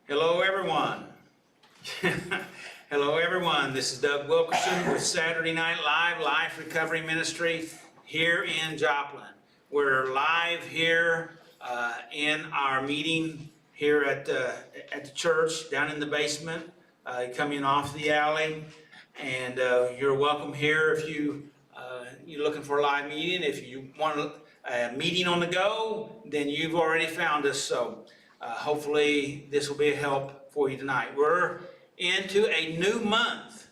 Hello, everyone. Hello, everyone. This is Doug Wilkerson with Saturday Night Live Life Recovery Ministry here in Joplin. We're live here in our meeting here at the church down in the basement, coming off the alley. And you're welcome here if you're looking for a live meeting. If you want a meeting on the go, then you've already found us. So hopefully this will be a help for you tonight. We're into a new month.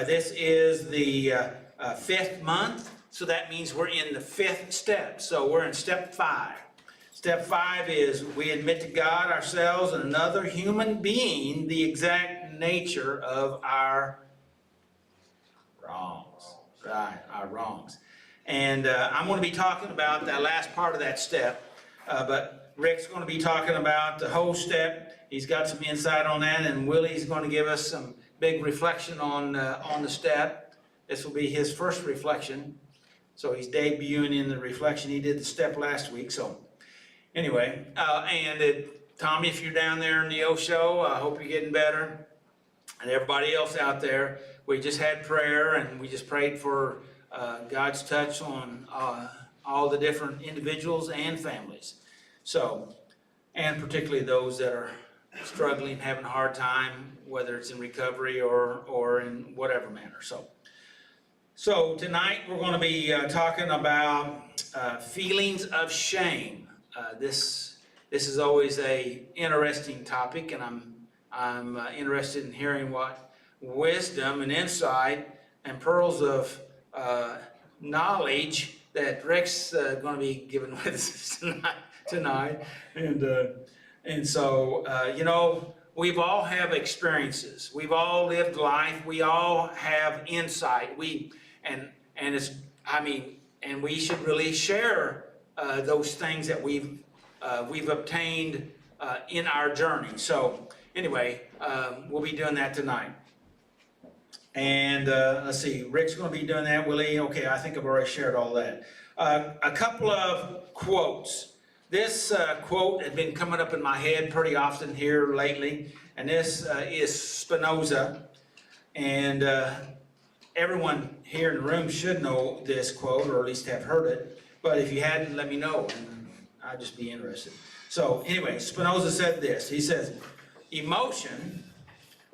This is the fifth month, so that means we're in the fifth step. So we're in step 5. Step 5 is we admit to God, ourselves, and another human being the exact nature of our wrongs. Right, our wrongs. And I'm going to be talking about that last part of that step, but Rick's going to be talking about the whole step. He's got some insight on that, and Willie's going to give us some big reflection on the step. This will be his first reflection, so he's debuting in the reflection. He did the step last week, so anyway. Tommy, if you're down there in the O show, I hope you're getting better. And everybody else out there, we just had prayer, and we just prayed for God's touch on all the different individuals and families. So, and particularly those that are struggling, having a hard time, whether it's in recovery or in whatever manner. So tonight we're going to be talking about feelings of shame. This is always a interesting topic, and I'm interested in hearing what wisdom and insight and pearls of knowledge that Rick's going to be giving with us tonight. And so, you know, we've all have experiences. We've all lived life. We all have insight. And we should really share those things that we've obtained in our journey. So anyway, we'll be doing that tonight. And let's see, Rick's going to be doing that. Willie, okay, I think I've already shared all that. A couple of quotes. This quote has been coming up in my head pretty often here lately, and this is Spinoza. And everyone here in the room should know this quote, or at least have heard it. But if you hadn't, let me know, and I'd just be interested. So anyway, Spinoza said this. He says, emotion,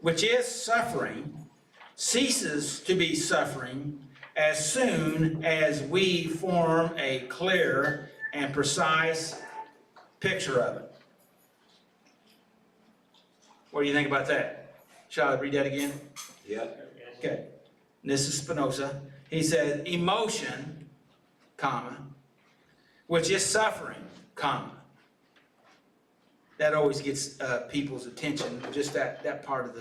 which is suffering, ceases to be suffering as soon as we form a clear and precise picture of it. What do you think about that? Shall I read that again? Yeah. Okay. This is Spinoza. He said, emotion, comma, which is suffering, comma. That always gets people's attention, just that part of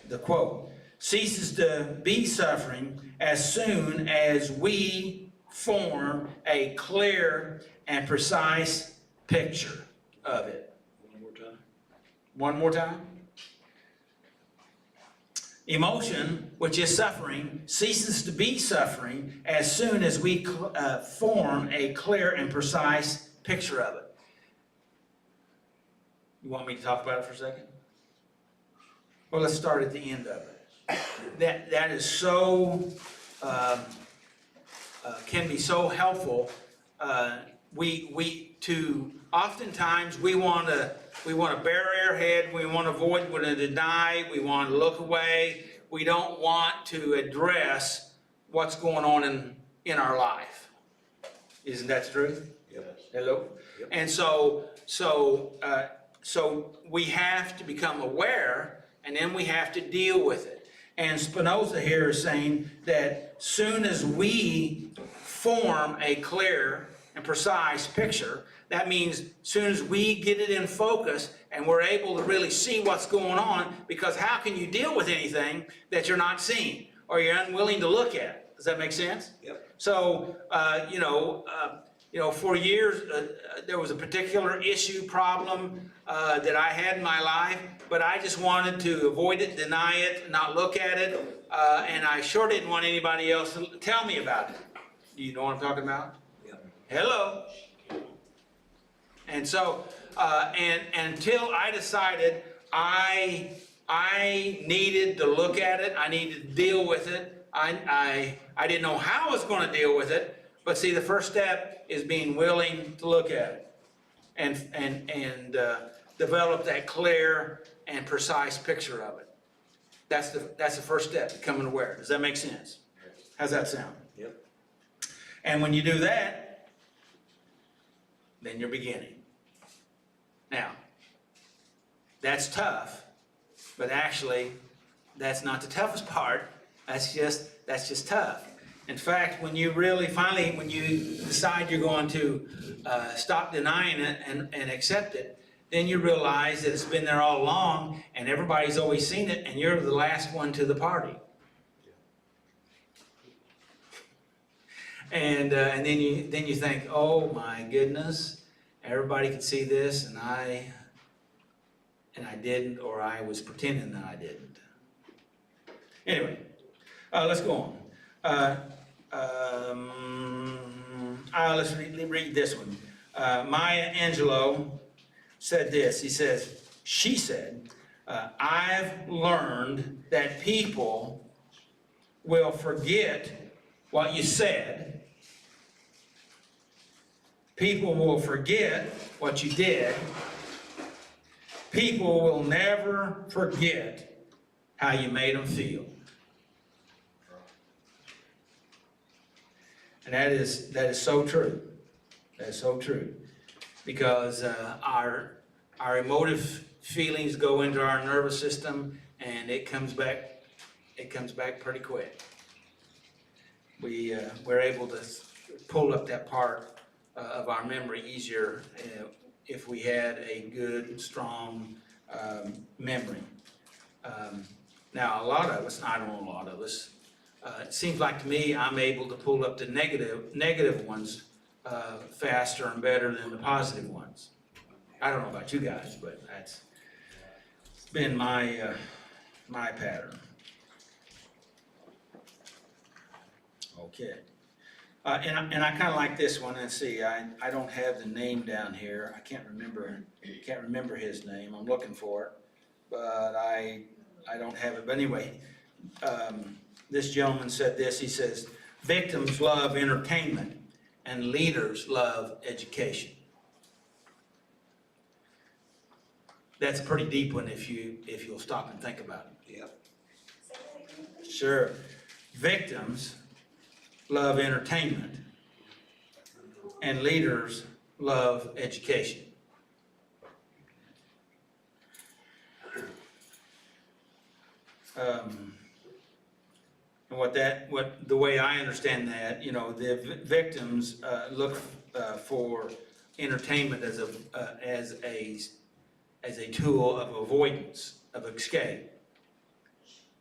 the quote. Ceases to be suffering as soon as we form a clear and precise picture of it. One more time. One more time. Emotion, which is suffering, ceases to be suffering as soon as we form a clear and precise picture of it. You want me to talk about it for a second? Well, let's start at the end of it. That is so, can be so helpful. Oftentimes we want to bury our head, we want to avoid, we want to deny, we want to look away. We don't want to address what's going on in our life. Isn't that the truth? Yep. Hello? Yep. And so we have to become aware, and then we have to deal with it. And Spinoza here is saying that soon as we form a clear and precise picture, that means soon as we get it in focus and we're able to really see what's going on, because how can you deal with anything that you're not seeing or you're unwilling to look at? Does that make sense? Yep. So, for years, there was a particular problem that I had in my life, but I just wanted to avoid it, deny it, not look at it, and I sure didn't want anybody else to tell me about it. Do you know what I'm talking about? Yep. Hello? And so, and until I decided I needed to look at it, I needed to deal with it. I didn't know how I was gonna deal with it, but see, the first step is being willing to look at it and develop that clear and precise picture of it. That's the first step, becoming aware. Does that make sense? How's that sound? Yep. And when you do that, then you're beginning. Now, that's tough, but actually, that's not the toughest part. That's just tough. In fact, when you really finally, when you decide you're going to stop denying it and accept it, then you realize that it's been there all along, and everybody's always seen it, and you're the last one to the party. And then you think, oh my goodness, everybody could see this, and I didn't, or I was pretending that I didn't. Anyway, let's go on. Let's read this one. Maya Angelou said this. She said, I've learned that people will forget what you said. People will forget what you did. People will never forget how you made them feel. And that is so true. That is so true. Because our emotive feelings go into our nervous system, and it comes back pretty quick. We're able to pull up that part of our memory easier if we had a good, strong memory. Now, a lot of us, I don't know a lot of us, it seems like to me I'm able to pull up the negative ones faster and better than the positive ones. I don't know about you guys, but that's been my pattern. Okay. And I kind of like this one. Let's see. I don't have the name down here. I can't remember his name. I'm looking for it, but I don't have it. But anyway, this gentleman said this. He says, "Victims love entertainment, and leaders love education." That's a pretty deep one if you'll stop and think about it. Yep. Sure. Victims love entertainment, and leaders love education. And the way I understand that, the victims look for entertainment as a tool of avoidance, of escape,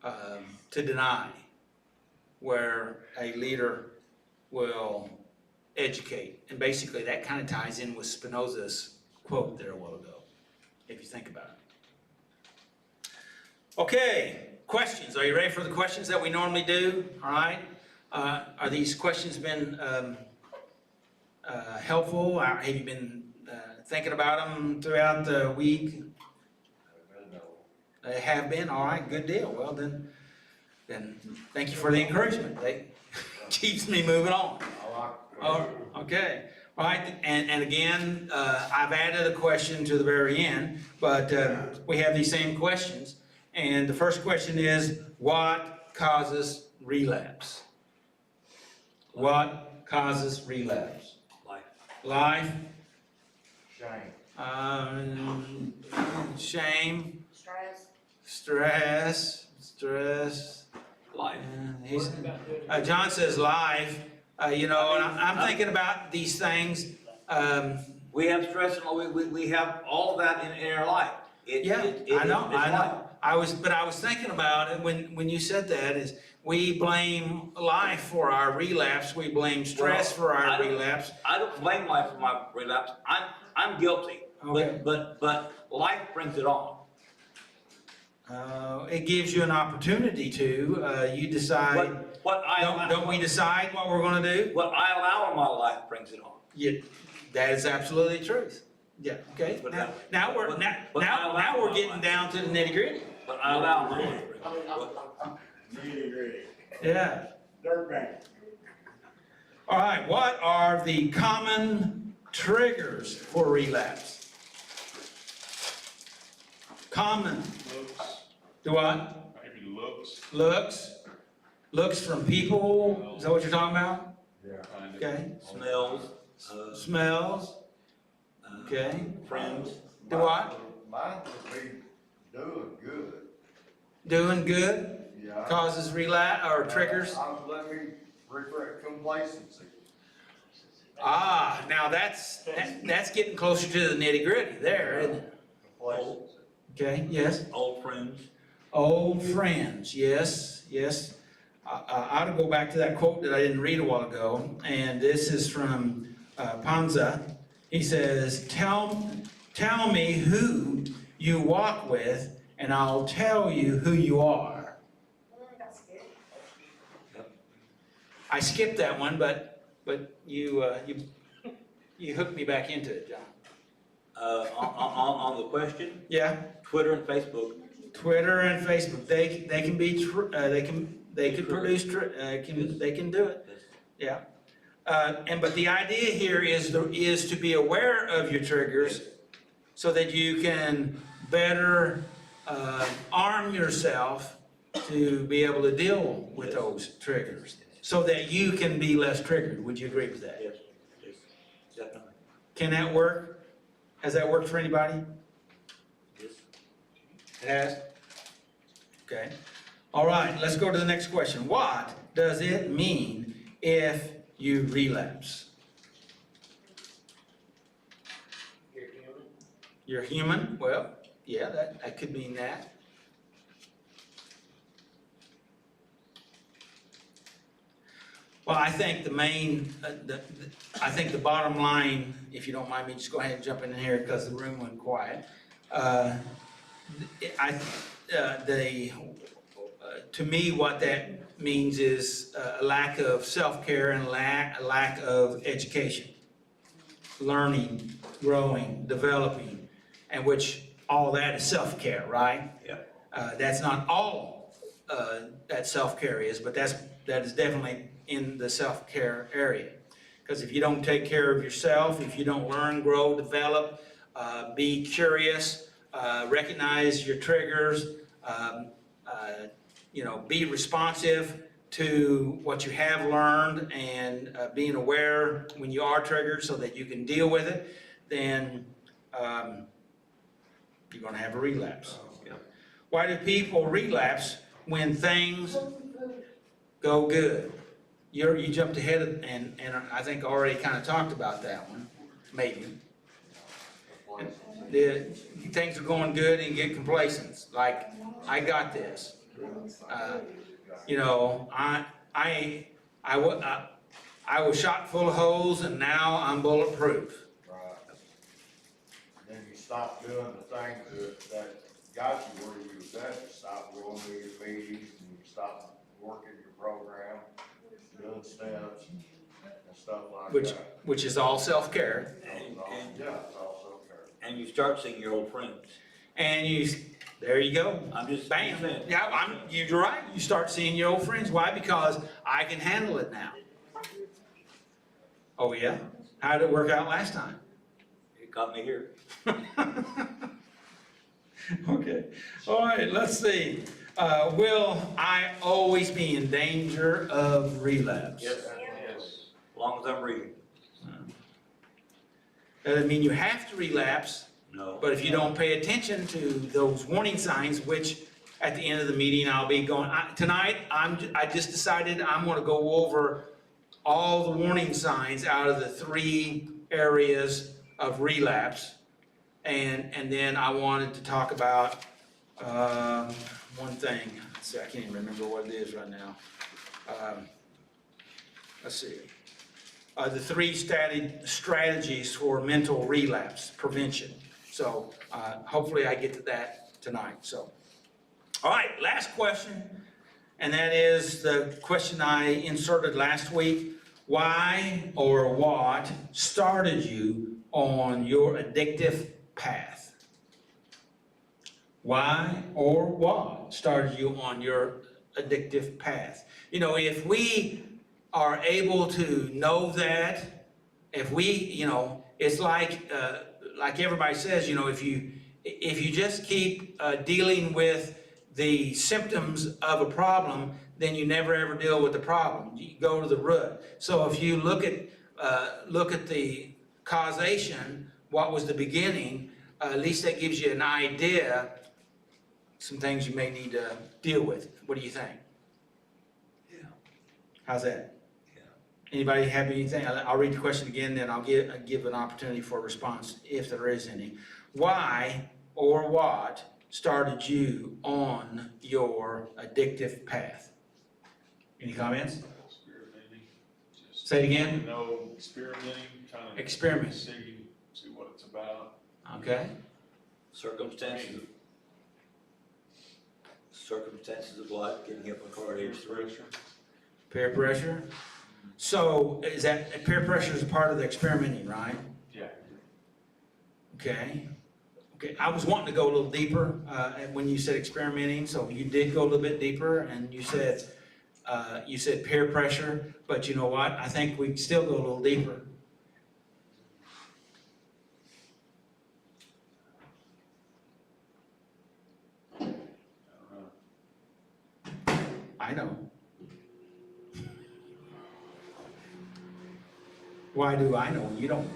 to deny, where a leader will educate. And basically that kind of ties in with Spinoza's quote there a while ago, if you think about it. Okay, questions. Are you ready for the questions that we normally do? All right. Are these questions been helpful? Have you been thinking about them throughout the week? They have been? All right, good deal. Well, then thank you for the encouragement. That keeps me moving on. Oh, okay. All right, and again, I've added a question to the very end, but we have these same questions. And the first question is, what causes relapse? What causes relapse? Life. Shame. Stress. Life. John says life. And I'm thinking about these things. We have stress and we have all of that in our life. I know. I was thinking about it when you said that is we blame life for our relapse. We blame stress for our relapse. I don't blame life for my relapse. I'm guilty. Okay. But life brings it on. It gives you an opportunity to. You decide. Don't we decide what we're going to do? What I allow in my life brings it on. Yeah, that is absolutely the truth. Yeah, okay. But Now, that- now we're, but- now, but I now, allow now we're my getting life. down to the nitty gritty. But I allow my life. Nitty-gritty. Yeah. Dirt bag. All right, what are the common triggers for relapse? Common, Looks, do what? maybe looks, Looks from people, is that what you're talking about? Yeah. kind of. Okay, Smells, smells, okay, friends. do what? Mine would be doing good, Doing good yeah. causes relapse, or triggers? Let me regret complacency. Ah, now that's getting closer to the nitty gritty there, isn't it? Complacency. Okay, yes. Old friends. Old friends, yes, yes. I ought to go back to that quote that I didn't read a while ago, and this is from Panza. He says, tell me who you walk with, and I'll tell you who you are. I skipped that one, but you hooked me back into it, John. On the question, Yeah. Twitter and Facebook. Twitter and Facebook, they can be, they could produce, they can do it, yeah. But the idea here is to be aware of your triggers so that you can better arm yourself to be able to deal with those triggers, so that you can be less triggered. Would you agree with that? Yes, yes, definitely. Can that work? Has that worked for anybody? Yes. It has? Okay. All right, let's go to the next question. What does it mean if you relapse? You're human. You're human? Well, yeah, that could mean that. Well, I think the main, I think the bottom line, if you don't mind me, just go ahead and jump in here because the room went quiet. To me, what that means is a lack of self-care and a lack of education, learning, growing, developing, and which all that is self-care, right? Yeah. That's not all that self-care is, but that is definitely in the self-care area. Because if you don't take care of yourself, if you don't learn, grow, develop, be curious, recognize your triggers, be responsive to what you have learned, and being aware when you are triggered so that you can deal with it, then you're going to have a relapse. Yeah. Why do people relapse when things go good? You jumped ahead and I think already kind of talked about that one, maybe. Things are going good and you get complacent, like, I got this. I was shot full of holes and now I'm bulletproof. Right. Then you stop doing the things that got you where you was at. You stop going to your meetings and you stop working your program, doing steps and stuff like that. Which is all self-care. Yeah, it's all self-care. And you start seeing your old friends. And there you go. I'm just Bam. saying. Yeah, you're right. You start seeing your old friends. Why? Because I can handle it now. Oh, yeah? How did it work out last time? It got me here. Okay. All right, let's see. Will I always be in danger of relapse? Yes. Yes. As long as I'm reading. Doesn't mean you have to relapse, No. but if you don't pay attention to those warning signs, which at the end of the meeting I'll be going, tonight I just decided I'm going to go over all the warning signs out of the 3 areas of relapse, and then I wanted to talk about one thing. Let's see, I can't even remember what it is right now. Let's see. The 3 strategies for mental relapse prevention. So hopefully I get to that tonight. So, all right, last question, and that is the question I inserted last week. Why or what started you on your addictive path? Why or what started you on your addictive path? You know, if we are able to know that, if we, you know, it's like everybody says, you know, if you just keep dealing with the symptoms of a problem, then you never ever deal with the problem. You go to the root. So if you look at the causation, what was the beginning, at least that gives you an idea, some things you may need to deal with. What do you think? Yeah. How's that? Yeah. Anybody have anything? I'll read the question again, then I'll give an opportunity for a response if there is any. Why or what started you on your addictive path? Any comments? Experimenting. Just, Say it again. you know, experimenting, kind of. Experiment. See what it's about. Okay. Circumstances of life, getting hit by a car at age 3. Pressure. Peer pressure. So is that peer pressure is a part of the experimenting, right? Yeah. Okay. Okay. I was wanting to go a little deeper when you said experimenting. So you did go a little bit deeper, and you said peer pressure. But you know what? I think we still go a little deeper. I know. Why do I know? You don't.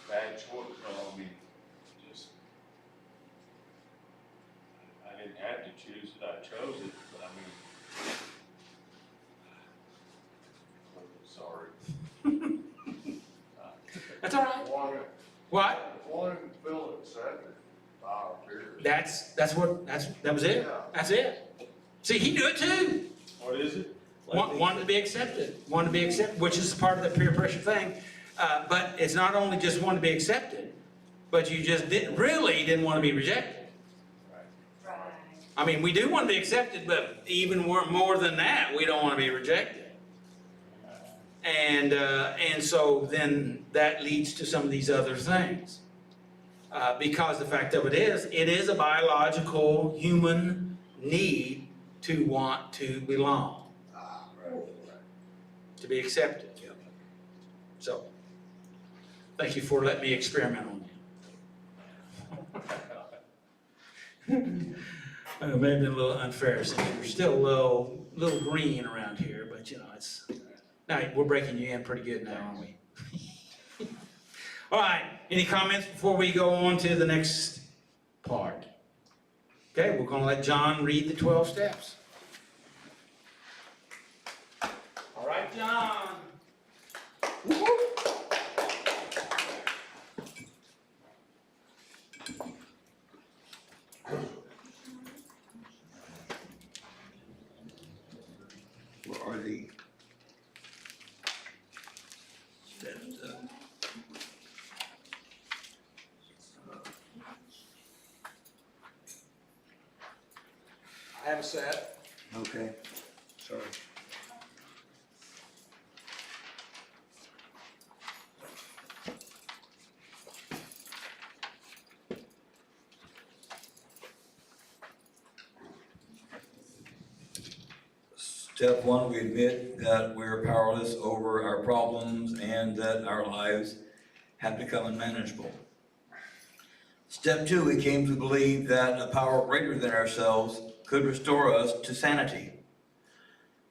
Bad choice. Well, I mean, just, I didn't have to choose it. I chose it, but I mean, sorry. That's all right. Wanted, What? wanted to feel accepted by our peers. That was it. Yeah. That's it. See, he knew it too. What is it? Wanted to be accepted. Wanted to be accepted, which is part of the peer pressure thing. But it's not only just wanting to be accepted, but you just didn't want to be rejected. Right. I mean, we do want to be accepted, but even more than that, we don't want to be rejected. And so then that leads to some of these other things. Because the fact of it is a biological human need to want to belong, to be accepted. So, thank you for letting me experiment on you. It may have been a little unfair since you're still a little green around here, but you know, it's, now we're breaking you in pretty good now, aren't we? All right, any comments before we go on to the next part? Okay, we're gonna let John read the 12 steps. All right, John. Woo-hoo. Where are the steps? I have a set. Okay, sorry. Step 1, we admit that we're powerless over our problems and that our lives have become unmanageable. Step 2, we came to believe that a power greater than ourselves could restore us to sanity.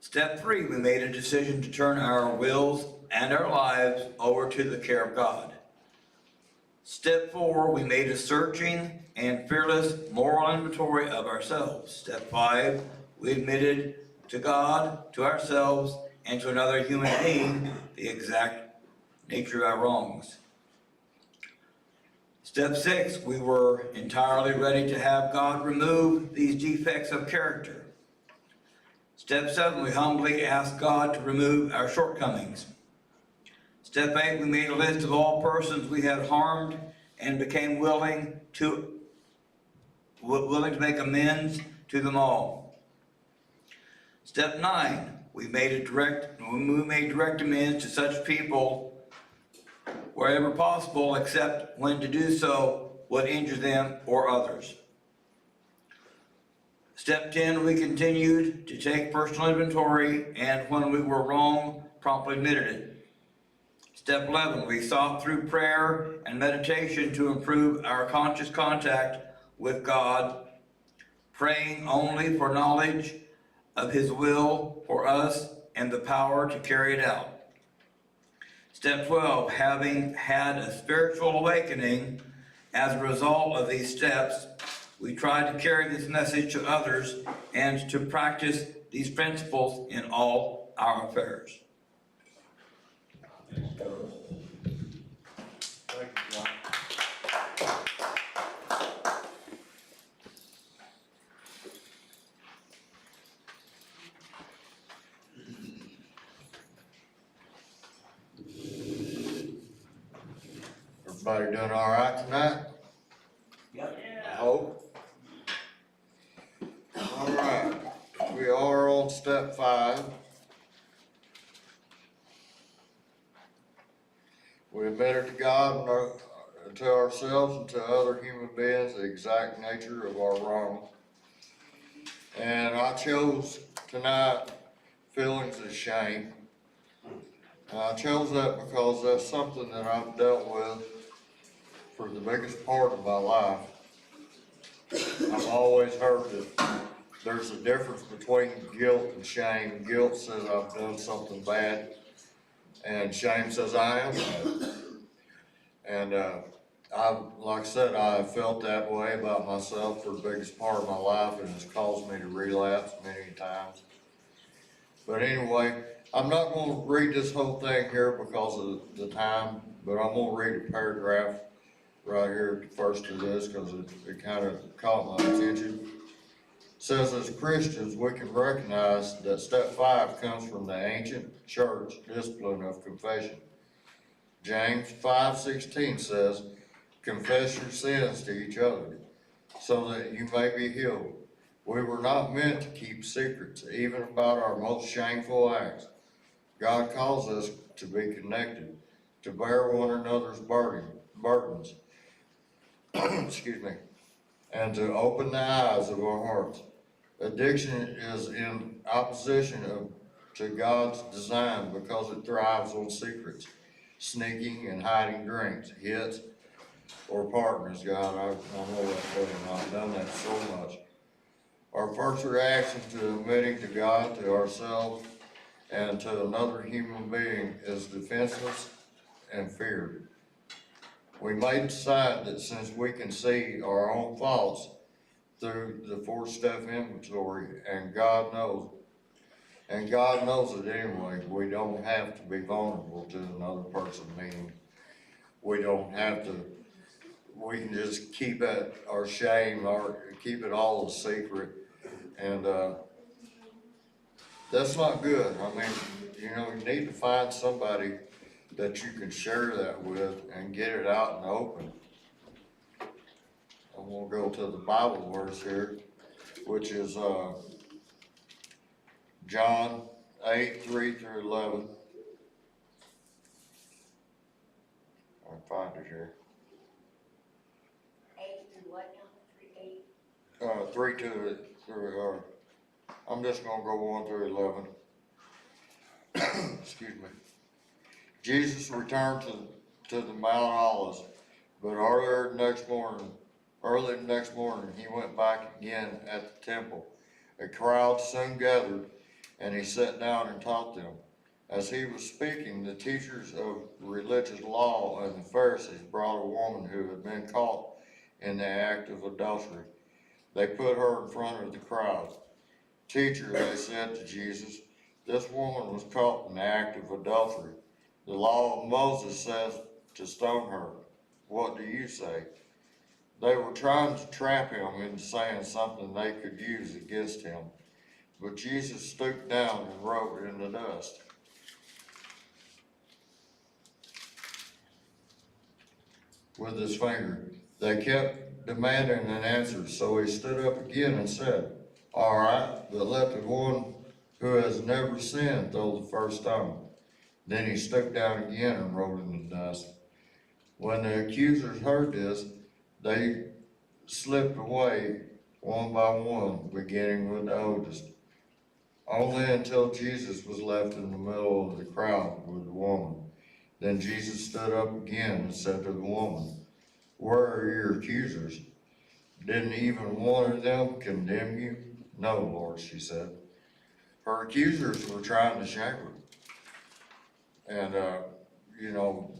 Step 3, we made a decision to turn our wills and our lives over to the care of God. Step 4, we made a searching and fearless moral inventory of ourselves. Step 5, we admitted to God, to ourselves, and to another human being the exact nature of our wrongs. Step 6, we were entirely ready to have God remove these defects of character. Step 7, we humbly asked God to remove our shortcomings. Step 8, we made a list of all persons we had harmed and became willing to make amends to them all. Step 9, we made direct amends to such people wherever possible, except when to do so would injure them or others. Step 10, we continued to take personal inventory, and when we were wrong, promptly admitted it. Step 11, we sought through prayer and meditation to improve our conscious contact with God, praying only for knowledge of His will for us and the power to carry it out. Step 12, having had a spiritual awakening as a result of these steps, we try to carry this message to others and to practice these principles in all our affairs. Thank you, John. Everybody doing all right tonight? I hope. All right, we are on step 5. We admitted to God and to ourselves and to other human beings the exact nature of our wrong. And I chose tonight feelings of shame. And I chose that because that's something that I've dealt with for the biggest part of my life. I've always heard that there's a difference between guilt and shame. Guilt says I've done something bad, and shame says I am bad. And like I said, I felt that way about myself for the biggest part of my life, and it's caused me to relapse many times. But anyway, I'm not going to read this whole thing here because of the time, but I'm going to read a paragraph right here first to this because it kind of caught my attention. It says, as Christians, we can recognize that step 5 comes from the ancient church discipline of confession. James 5:16 says, confess your sins to each other so that you may be healed. We were not meant to keep secrets, even about our most shameful acts. God calls us to be connected, to bear one another's burdens, excuse me, and to open the eyes of our hearts. Addiction is in opposition to God's design because it thrives on secrets, sneaking and hiding drinks, hits, or partners. God, I know that feeling. I've done that so much. Our first reaction to admitting to God, to ourselves, and to another human being is defenseless and fear. We may decide that since we can see our own faults through the 4-step inventory, and God knows it anyway, we don't have to be vulnerable to another person, meaning we don't have to, we can just keep it, our shame, keep it all a secret, and that's not good. I mean, you need to find somebody that you can share that with and get it out in the open. I'm gonna go to the Bible verse here, which is John 8:3-11. I'll find it here. 8 through what now? 3, 8? 3 to I'm just gonna go on through 11. Excuse me. Jesus returned to the Mount Olives, but early the next morning, he went back again at the temple. A crowd soon gathered, and he sat down and taught them. As he was speaking, the teachers of religious law and the Pharisees brought a woman who had been caught in the act of adultery. They put her in front of the crowd. Teacher, they said to Jesus, this woman was caught in the act of adultery. The law of Moses says to stone her. What do you say? They were trying to trap him into saying something they could use against him. But Jesus stooped down and wrote in the dust. With his finger. They kept demanding an answer, so he stood up again and said, all right, but let the one who has never sinned, throw the first stone. Then he stooped down again and wrote in the dust. When the accusers heard this, they slipped away one by one, beginning with the oldest, only until Jesus was left in the middle of the crowd with the woman. Then Jesus stood up again and said to the woman, "Where are your accusers? Didn't even one of them condemn you?" "No, Lord," she said. Her accusers were trying to shame her and,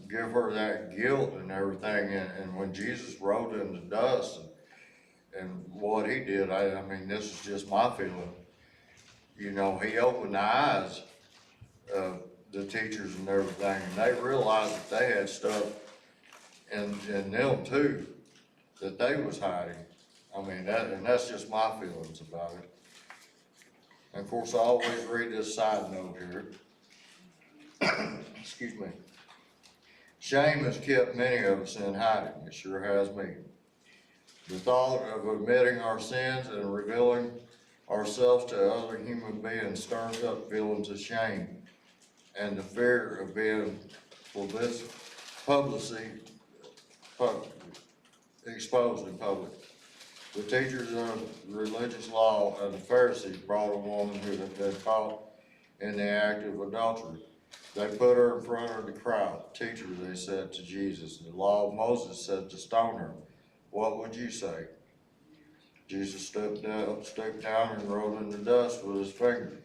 give her that guilt and everything. And when Jesus rolled in the dust and what he did, I mean, this is just my feeling. He opened the eyes of the teachers and everything, and they realized that they had stuff in them too that they was hiding. I mean, that's just my feelings about it. And of course, I always read this side note here. Excuse me. Shame has kept many of us in hiding. It sure has me. The thought of admitting our sins and revealing ourselves to other human beings stirs up feelings of shame and the fear of being exposed in public. The teachers of religious law and the Pharisees brought a woman who had been caught in the act of adultery. They put her in front of the crowd. "Teacher," they said to Jesus, "the law of Moses said to stone her. What would you say?" Jesus stooped down and wrote in the dust with his finger.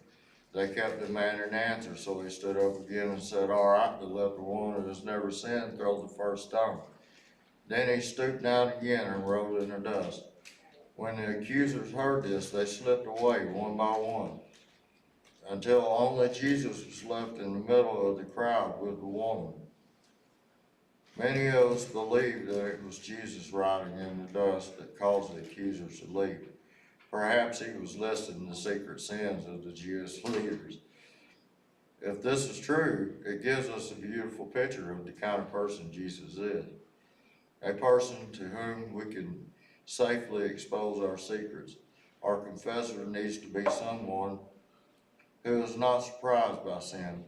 They kept demanding answers, so he stood up again and said, "All right, but let the one who has never sinned throw the first stone." Then he stooped down again and wrote in the dust. When the accusers heard this, they slipped away one by one, until only Jesus was left in the middle of the crowd with the woman. Many of us believe that it was Jesus writing in the dust that caused the accusers to leave. Perhaps he was listing the secret sins of the Jewish leaders. If this is true, it gives us a beautiful picture of the kind of person Jesus is. A person to whom we can safely expose our secrets. Our confessor needs to be someone who is not surprised by sin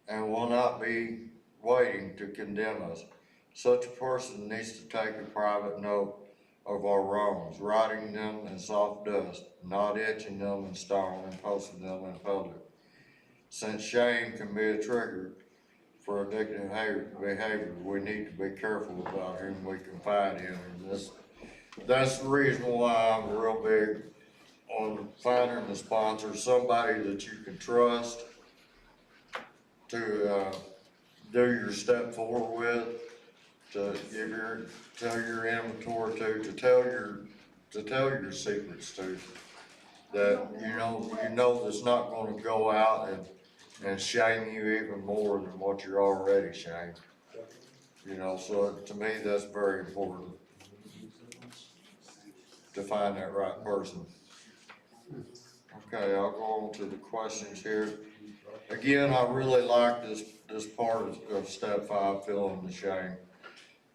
and will not be waiting to condemn us. Such a person needs to take a private note of our wrongs, writing them in soft dust, not etching them in stone and posting them in public. Since shame can be a trigger for addictive behavior, we need to be careful about whom we confide in. And that's the reason why I'm real big on finding a sponsor, somebody that you can trust to do your step 4 with, to tell your inventory to tell your secrets to, that you know that's not going to go out and shame you even more than what you're already shamed. So to me that's very important, to find that right person. Okay, I'll go on to the questions here. Again, I really like this part of step 5, feeling the shame,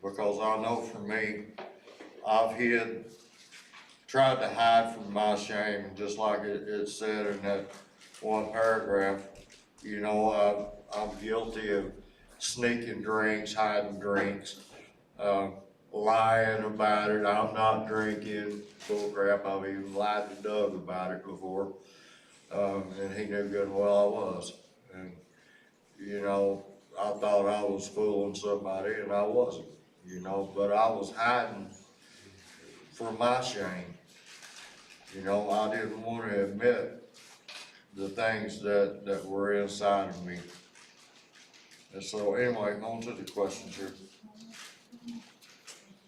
because I know for me, I've tried to hide from my shame, just like it said in that one paragraph. I'm guilty of sneaking drinks, hiding drinks, lying about it. I'm not drinking, bull crap. I've even lied to Doug about it before, and he knew good and well I was. And I thought I was fooling somebody, and I wasn't. But I was hiding for my shame. I didn't want to admit the things that were inside of me. And so anyway, on to the questions here.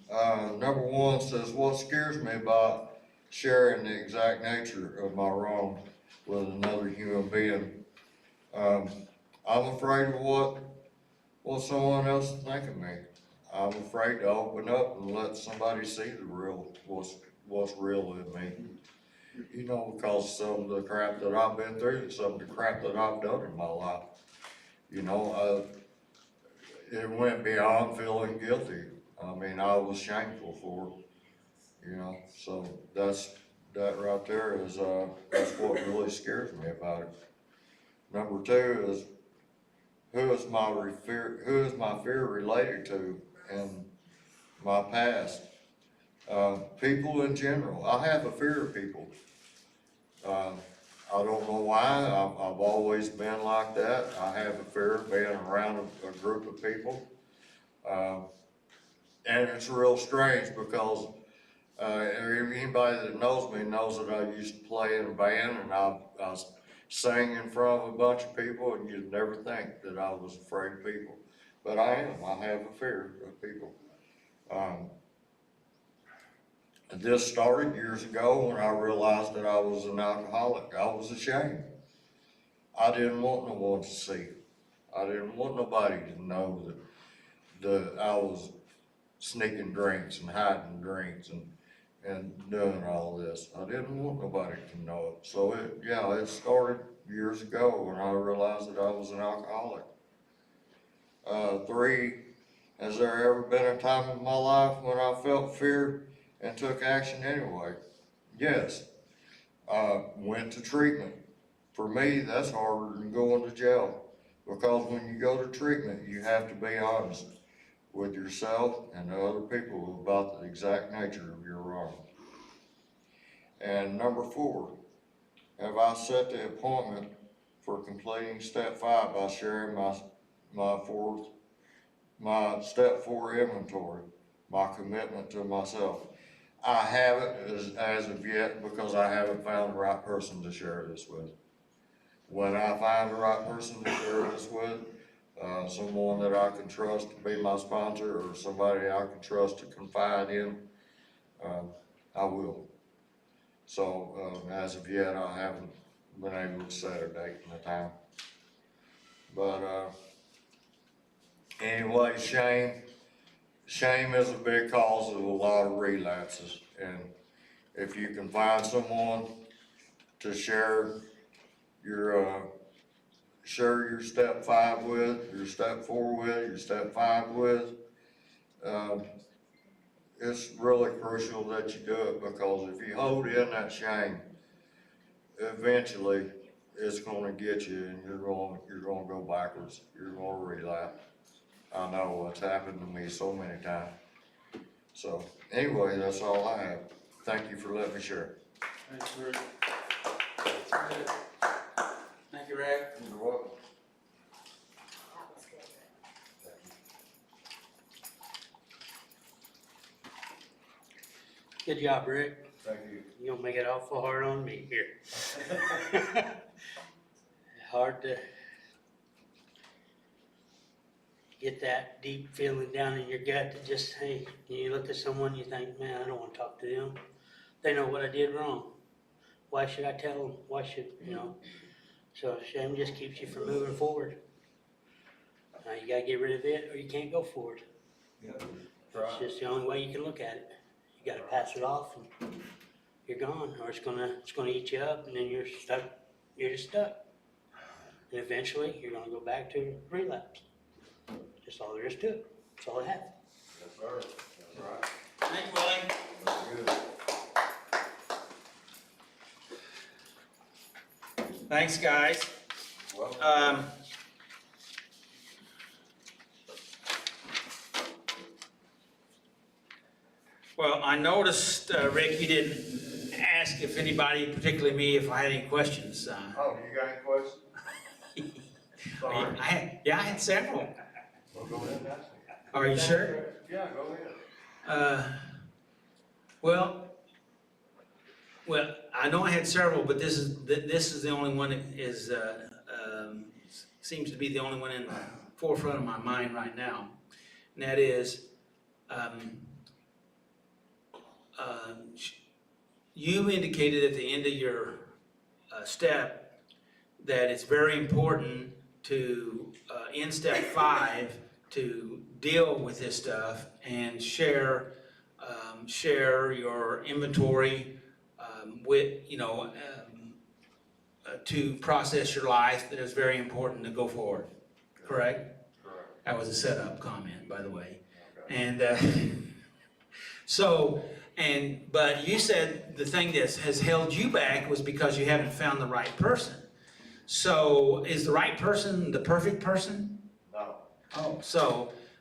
Number 1 says, what scares me about sharing the exact nature of my wrong with another human being? I'm afraid of what someone else is thinking of me. I'm afraid to open up and let somebody see what's real in me. Because some of the crap that I've been through, some of the crap that I've done in my life, it went beyond feeling guilty. I mean, I was shameful for it, so that's that right there is, that's what really scares me about it. Number two is, who is my fear related to in my past? People in general. I have a fear of people. I don't know why. I've always been like that. I have a fear of being around a group of people. And it's real strange because anybody that knows me knows that I used to play in a band and I sang in front of a bunch of people, and you'd never think that I was afraid of people. But I am. I have a fear of people. This started years ago when I realized that I was an alcoholic. I was ashamed. I didn't want no one to see. I didn't want nobody to know that I was sneaking drinks and hiding drinks and doing all this. I didn't want nobody to know it. So it started years ago when I realized that I was an alcoholic. 3, has there ever been a time in my life when I felt fear and took action anyway? Yes. Went to treatment. For me, that's harder than going to jail, because when you go to treatment, you have to be honest with yourself and the other people about the exact nature of your wrong. And number 4, have I set the appointment for completing step 5 by sharing my step 4 inventory, my commitment to myself? I haven't as of yet, because I haven't found the right person to share this with. When I find the right person to share this with, someone that I can trust to be my sponsor, or somebody I can trust to confide in, I will. So, as of yet, I haven't been able to set a date and a time. But, anyway, shame is a big cause of a lot of relapses. And if you can find someone to share your step 5 with, your step 4 with, your step 5 with, it's really crucial that you do it, because if you hold in that shame, eventually it's gonna get you, and you're gonna go backwards. You're gonna relapse. I know it's happened to me so many times. So anyway, that's all I have. Thank you for letting me share. Thank you, Rick. Thank you, Rick. You're welcome. That was good. Good job, Rick. Thank you. You're gonna make it awful hard on me here. Hard to get that deep feeling down in your gut to just, hey, you look at someone, you think, man, I don't wanna talk to them. They know what I did wrong. Why should I tell them? Why should, So shame just keeps you from moving forward. You gotta get rid of it, or you can't go forward. Yep. It's just the only way you can look at it. You gotta pass it off and you're gone, or it's gonna eat you up, and then you're stuck, you're just stuck. And eventually, you're gonna go back to relapse. That's all there is to it. That's all I have. Yes, sir. That's right. Thank you, Willie. That's good. Thanks, guys. Well, Well, I noticed, Rick, you didn't ask if anybody, particularly me, if I had any questions. oh, you got any questions? Sorry. I had several. Well, go ahead and ask me. Are you sure? Yeah, go ahead. Well, I know I had several, but this is the only one that is, seems to be the only one in the forefront of my mind right now. And that is, you indicated at the end of your step that it's very important to, in step 5, to deal with this stuff and share your inventory with, to process your life. That is very important to go forward. Correct? Correct. That was a setup comment, by the way. Okay. And so But you said the thing that has held you back was because you haven't found the right person. So is the right person the perfect person? No, Oh,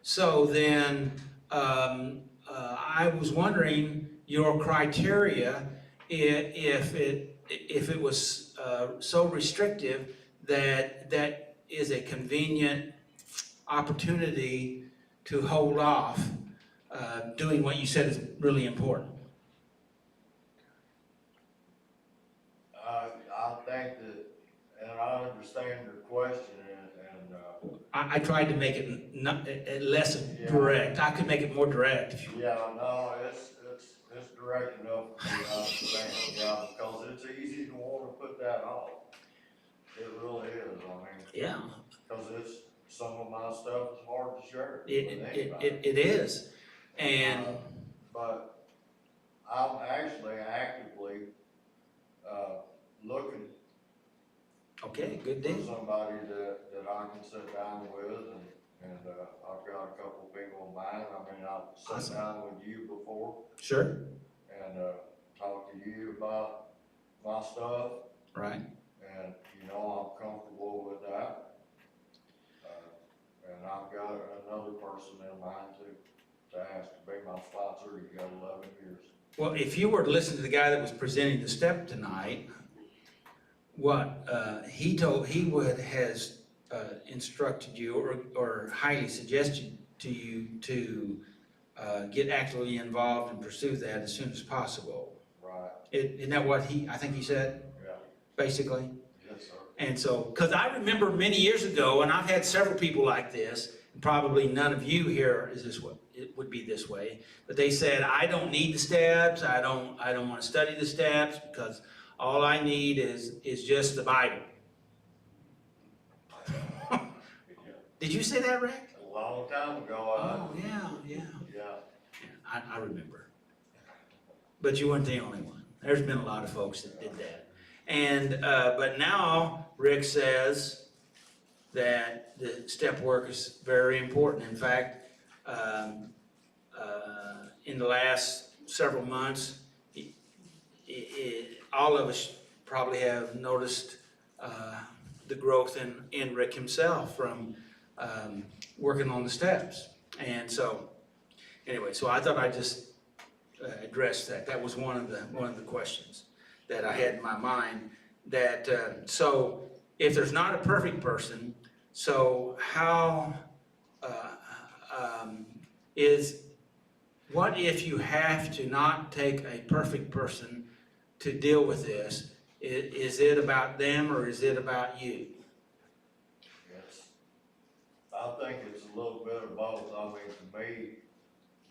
so then, I was wondering your criteria, if it was, so restrictive that is a convenient opportunity to hold off, doing what you said is really important. I think that, and I understand your question, and, I tried to make it not, less direct. I could make it more direct if you. yeah, no, it's direct enough for me to understand, yeah, because it's easy to want to put that off. It really is, I mean, Yeah, because some of my stuff is hard to share with anybody. it is. And, But I'm actually actively, looking okay, good for deal. somebody that I can sit down with, and I've got a couple people in mind. I mean, I've sat Awesome. down with you before Sure, and, talked to you about my stuff, right. and, I'm comfortable with that. And I've got another person in mind to ask to be my sponsor. He's got 11 years. Well, if you were to listen to the guy that was presenting the step tonight, what he has instructed you or highly suggested to you to get actively involved and pursue that as soon as possible. Right, Isn't that what I think he said, yeah, basically? yes, sir. And so, because I remember many years ago, and I've had several people like this, and probably none of you here is this way, it would be this way, but they said, I don't need the steps, I don't want to study the steps, because all I need is just the Bible. Did you say that, Rick? A long time ago, Oh, yeah. yeah, I remember. But you weren't the only one. There's been a lot of folks that did that. And, but now Rick says that the step work is very important. In fact, in the last several months, all of us probably have noticed the growth in Rick himself from working on the steps. And so, anyway, so I thought I'd just address that. That was one of the questions that I had in my mind. That so if there's not a perfect person, so how what if you have to not take a perfect person to deal with this? Is it about them or is it about you? yes. I think it's a little bit of both. I mean, to me,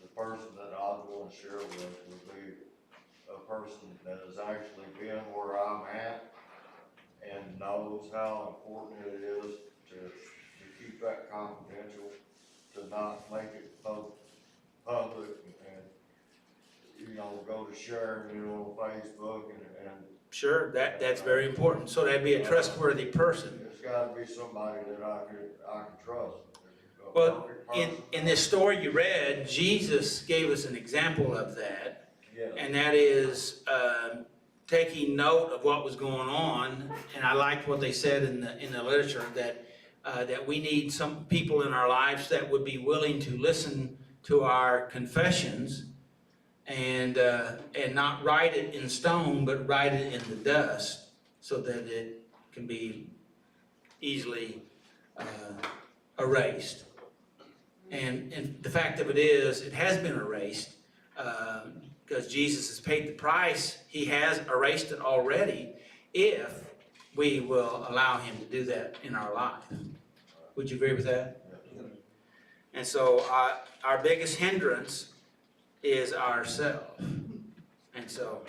the person that I'd want to share with would be a person that has actually been where I'm at and knows how important it is to keep that confidential, to not make it public, and go to sharing it on Facebook and Sure, that's very important. So that'd be a trustworthy person. it's gotta be somebody that I can trust. A Well, perfect in person. this story you read, Jesus gave us an example of that, Yes. and that is taking note of what was going on. And I liked what they said in the literature that we need some people in our lives that would be willing to listen to our confessions and not write it in stone, but write it in the dust so that it can be easily erased. And the fact of it is, it has been erased because Jesus has paid the price. He has erased it already if we will allow him to do that in our life. Would you agree with that? And so our biggest hindrance is ourselves. And so,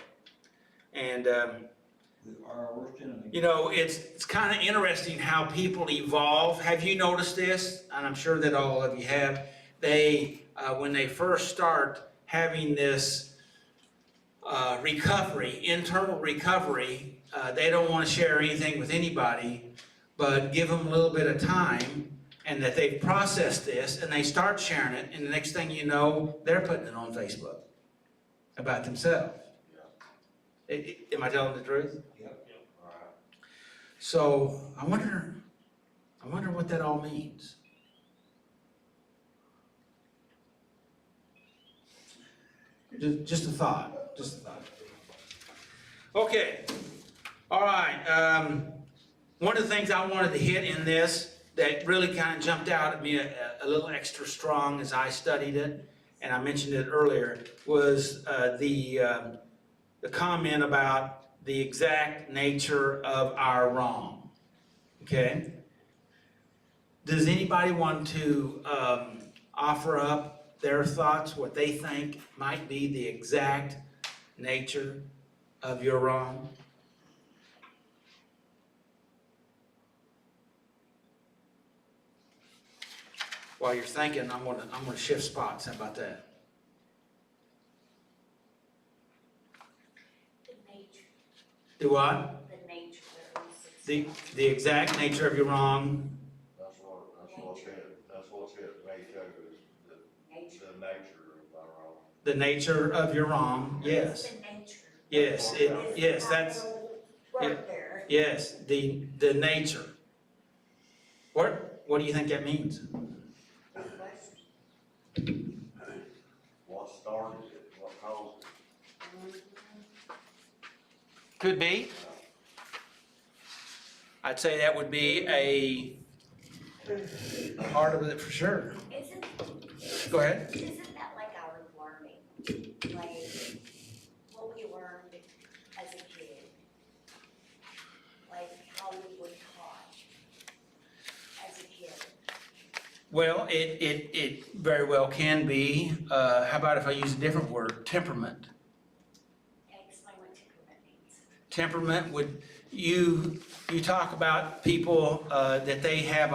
and We are our worst enemy. it's kind of interesting how people evolve. Have you noticed this? And I'm sure that all of you have. They, when they first start having this recovery, internal recovery, they don't want to share anything with anybody, but give them a little bit of time and that they've processed this and they start sharing it, and the next thing you know, they're putting it on Facebook. about themselves. Yeah. Am I telling the truth? All right. So I wonder what that all means. Just a thought. Okay, all right. One of the things I wanted to hit in this that really kind of jumped out at me a little extra strong as I studied it, and I mentioned it earlier, was the comment about the exact nature of our wrong. Okay? Does anybody want to offer up their thoughts, what they think might be the exact nature of your wrong? While you're thinking, I'm gonna shift spots. How about that? The nature, Do what? the nature of the The exact nature of your wrong. That's what's hit me too, is the nature of our own. The nature of your wrong. Yes. The nature. Yes. Yes. That's Right there. yes. The nature. What do you think that means? What started it, what caused it. Could be. I'd say that would be a part of it for sure. Go ahead. Isn't that like our learning? Like what we learned as a kid? Like how we were taught as a kid? Well, it very well can be. How about if I use a different word? Temperament. Explain what temperament means. Temperament would, you talk about people that they have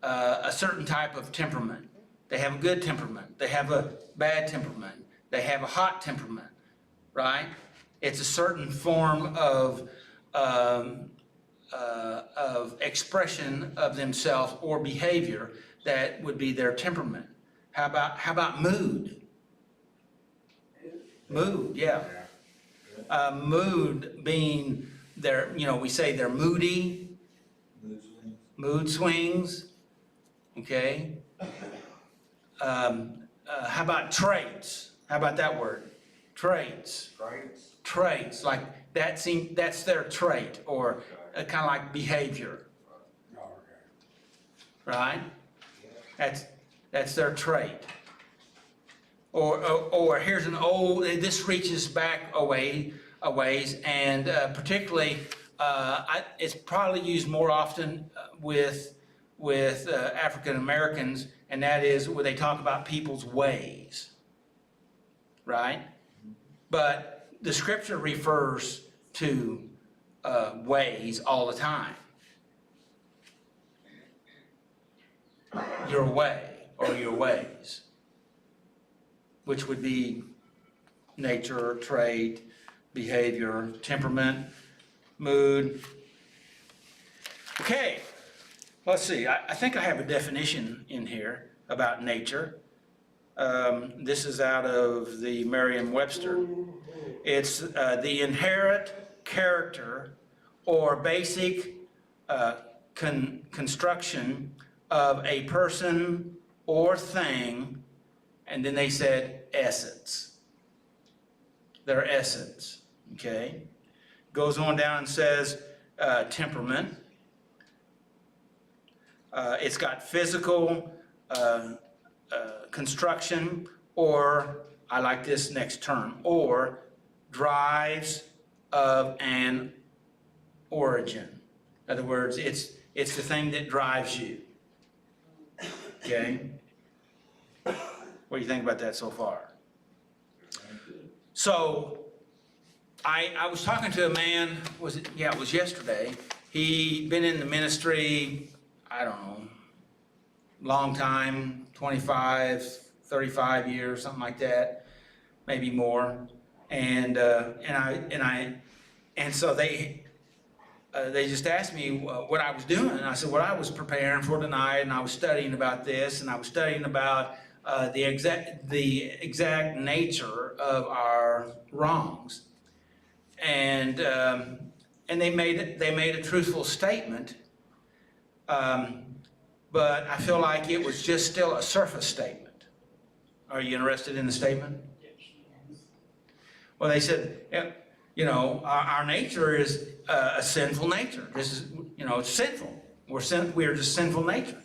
a certain type of temperament. They have a good temperament. They have a bad temperament. They have a hot temperament, right? It's a certain form of expression of themselves or behavior that would be their temperament. How about mood? Mood, yeah. Mood being we say they're moody, mood swings, okay? How about traits? How about that word? Traits. Traits, like that's their trait, or kind of like behavior. Right? That's their trait. Or here's an old, this reaches back a ways, and particularly, it's probably used more often with African Americans, and that is where they talk about people's ways, right? But the scripture refers to ways all the time. Your way or your ways, which would be nature, trait, behavior, temperament, mood. Okay, let's see. I think I have a definition in here about nature. This is out of the Merriam-Webster. It's the inherent character or basic construction of a person or thing, and then they said essence. Their essence, okay? Goes on down and says temperament. It's got physical construction, or, I like this next term, or drives of an origin. In other words, it's the thing that drives you. Okay? What do you think about that so far? So, I was talking to a man, it was yesterday. He'd been in the ministry, I don't know, long time, 25, 35 years, something like that, maybe more. And so they just asked me what I was doing. And I said, well, I was preparing for tonight, and I was studying about this, and I was studying about the exact nature of our wrongs. And they made a truthful statement, but I feel like it was just still a surface statement. Are you interested in the statement? Well, they said, yeah, you know, our nature is a sinful nature. This is, you know, it's sinful. We're just sinful nature.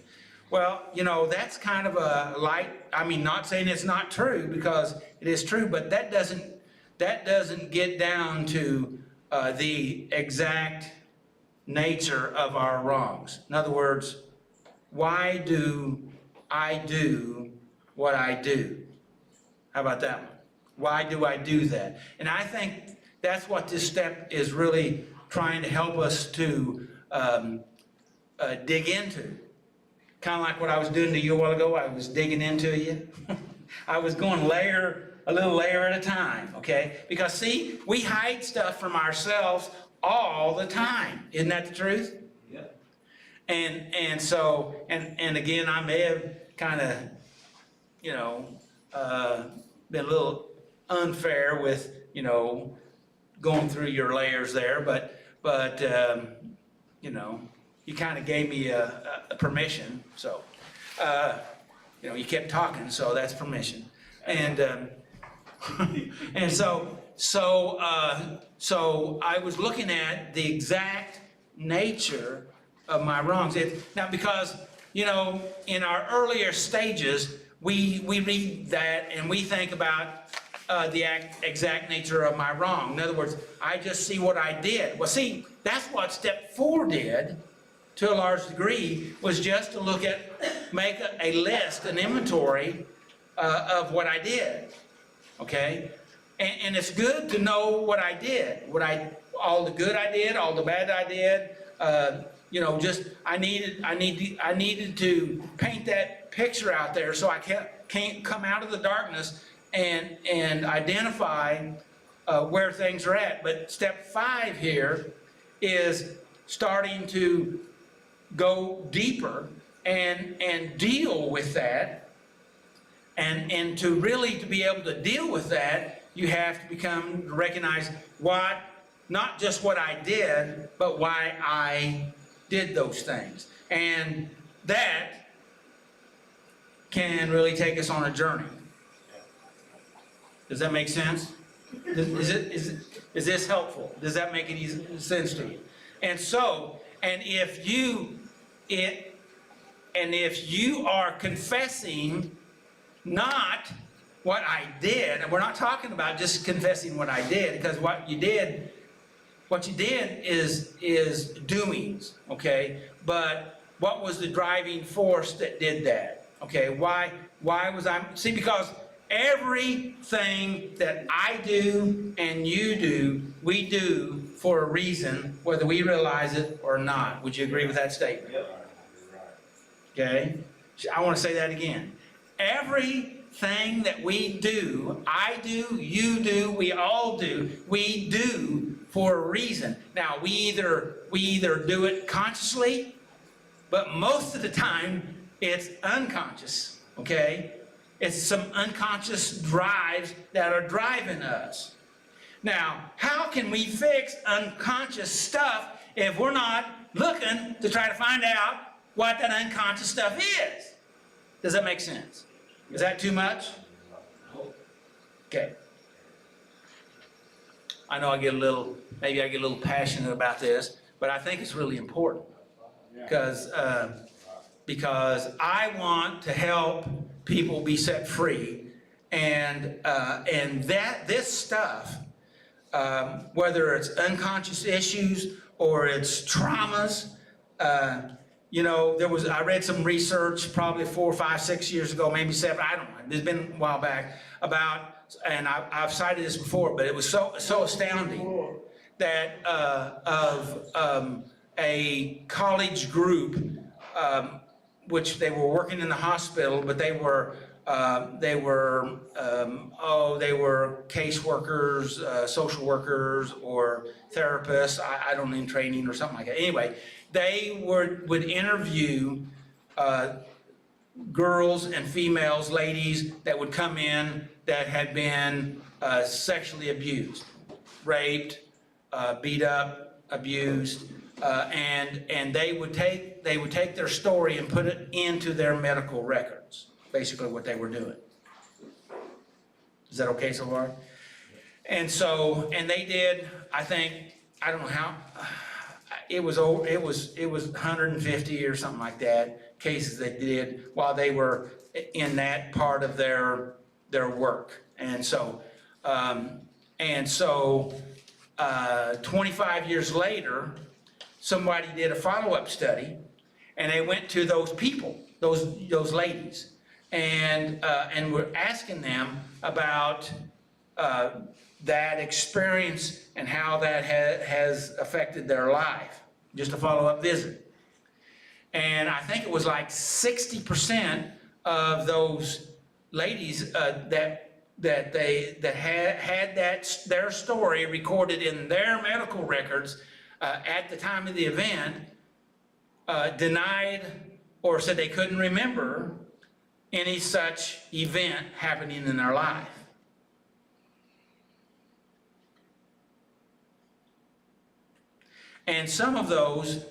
Well, you know, that's kind of a light, I mean, not saying it's not true, because it is true, but that doesn't get down to the exact nature of our wrongs. In other words, why do I do what I do? How about that one? Why do I do that? And I think that's what this step is really trying to help us to dig into. Kind of like what I was doing to you a while ago. I was digging into you. I was going a little layer at a time, okay? Because see, we hide stuff from ourselves all the time. Isn't that the truth? Yeah. And so, and again, I may have kind of, you know, been a little unfair with, you know, going through your layers there, but you know, you kind of gave me a permission, so, you know, you kept talking, so that's permission. And, and so I was looking at the exact nature of my wrongs. Now, because, you know, in our earlier stages, we read that and we think about the exact nature of my wrong. In other words, I just see what I did. Well, see, that's what step 4 did to a large degree, was just to look at, make a list, an inventory of what I did, okay? And it's good to know what I did, all the good I did, all the bad I did, you know, just, I needed to paint that picture out there so I can't come out of the darkness and identify where things are at. But step 5 here is starting to go deeper and deal with that. And to really to be able to deal with that, you have to recognize not just what I did, but why I did those things. And that can really take us on a journey. Does that make sense? Is this helpful? Does that make any sense to you? And so, and if you are confessing not what I did, and we're not talking about just confessing what I did, because what you did is doings, okay? But what was the driving force that did that? Okay, why was I, see, because everything that I do and you do, we do for a reason, whether we realize it or not. Would you agree with that statement? Yep. Okay, I want to say that again. Everything that we do, I do, you do, we all do, we do for a reason. Now, we either do it consciously, but most of the time it's unconscious, okay? It's some unconscious drives that are driving us. Now, how can we fix unconscious stuff if we're not looking to try to find out what that unconscious stuff is? Does that make sense? Is that too much? Okay. I know maybe I get a little passionate about this, but I think it's really important because I want to help people be set free, and this stuff, whether it's unconscious issues or it's traumas, you know, I read some research probably 4, 5, 6 years ago, maybe 7, I don't know, it's been a while back, about, and I've cited this before, but it was so astounding that of a college group, which they were working in the hospital, but they were caseworkers, social workers, or therapists. I don't know, in training or something like that. Anyway, they would interview girls and females, ladies that would come in that had been sexually abused, raped, beat up, abused, and they would take their story and put it into their medical records. Basically, what they were doing. Is that okay so far? And they did. I don't know how. It was 150 or something like that cases they did while they were in that part of their work. And so 25 years later, somebody did a follow-up study, and they went to those people, those ladies, and were asking them about that experience and how that has affected their life. Just a follow-up visit. And I think it was like 60% of those ladies that had their story recorded in their medical records at the time of the event denied or said they couldn't remember any such event happening in their life. And some of those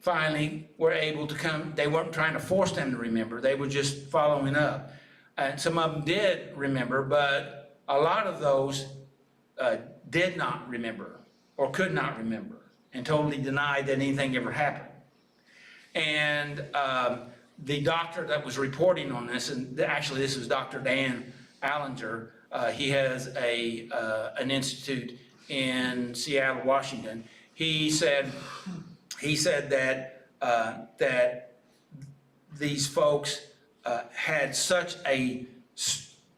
finally were able to come. They weren't trying to force them to remember. They were just following up. And some of them did remember, but a lot of those did not remember or could not remember and totally denied that anything ever happened. And the doctor that was reporting on this, and actually this was Dr. Dan Allinger, he has an institute in Seattle, Washington. He said that these folks had such a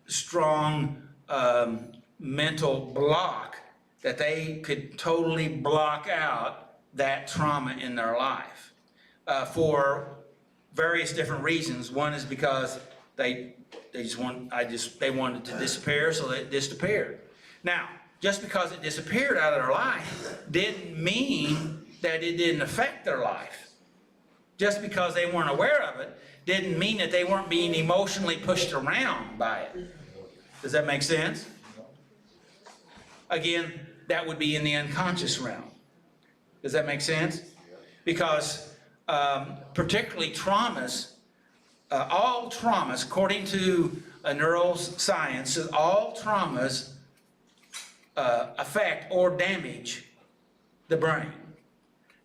strong mental block that they could totally block out that trauma in their life for various different reasons. One is because they wanted to disappear, so it disappeared. Now, just because it disappeared out of their life didn't mean that it didn't affect their life. Just because they weren't aware of it didn't mean that they weren't being emotionally pushed around by it. Does that make sense? Again, that would be in the unconscious realm. Does that make sense? Because particularly traumas, all traumas, according to neuroscience, all traumas affect or damage the brain.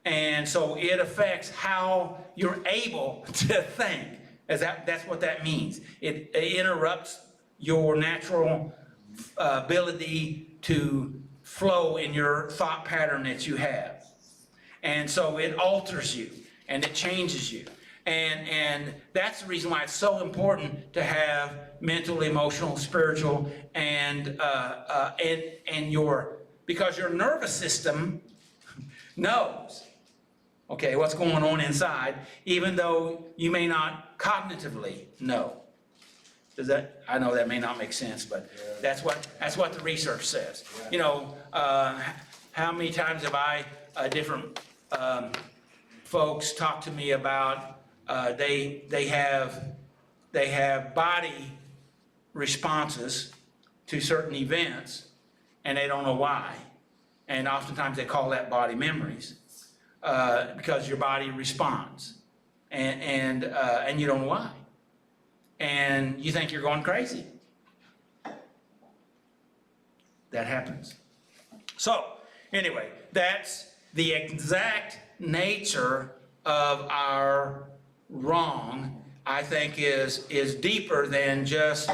And so it affects how you're able to think. That's what that means. It interrupts your natural ability to flow in your thought pattern that you have. And so it alters you and it changes you. And that's the reason why it's so important to have mental, emotional, spiritual, because your nervous system knows, okay, what's going on inside, even though you may not cognitively know. I know that may not make sense, but that's what the research says. You know, how many times have different folks talk to me about they have body responses to certain events and they don't know why, and oftentimes they call that body memories because your body responds and you don't know why, and you think you're going crazy. That happens. So anyway, that's the exact nature of our wrong. I think is deeper than just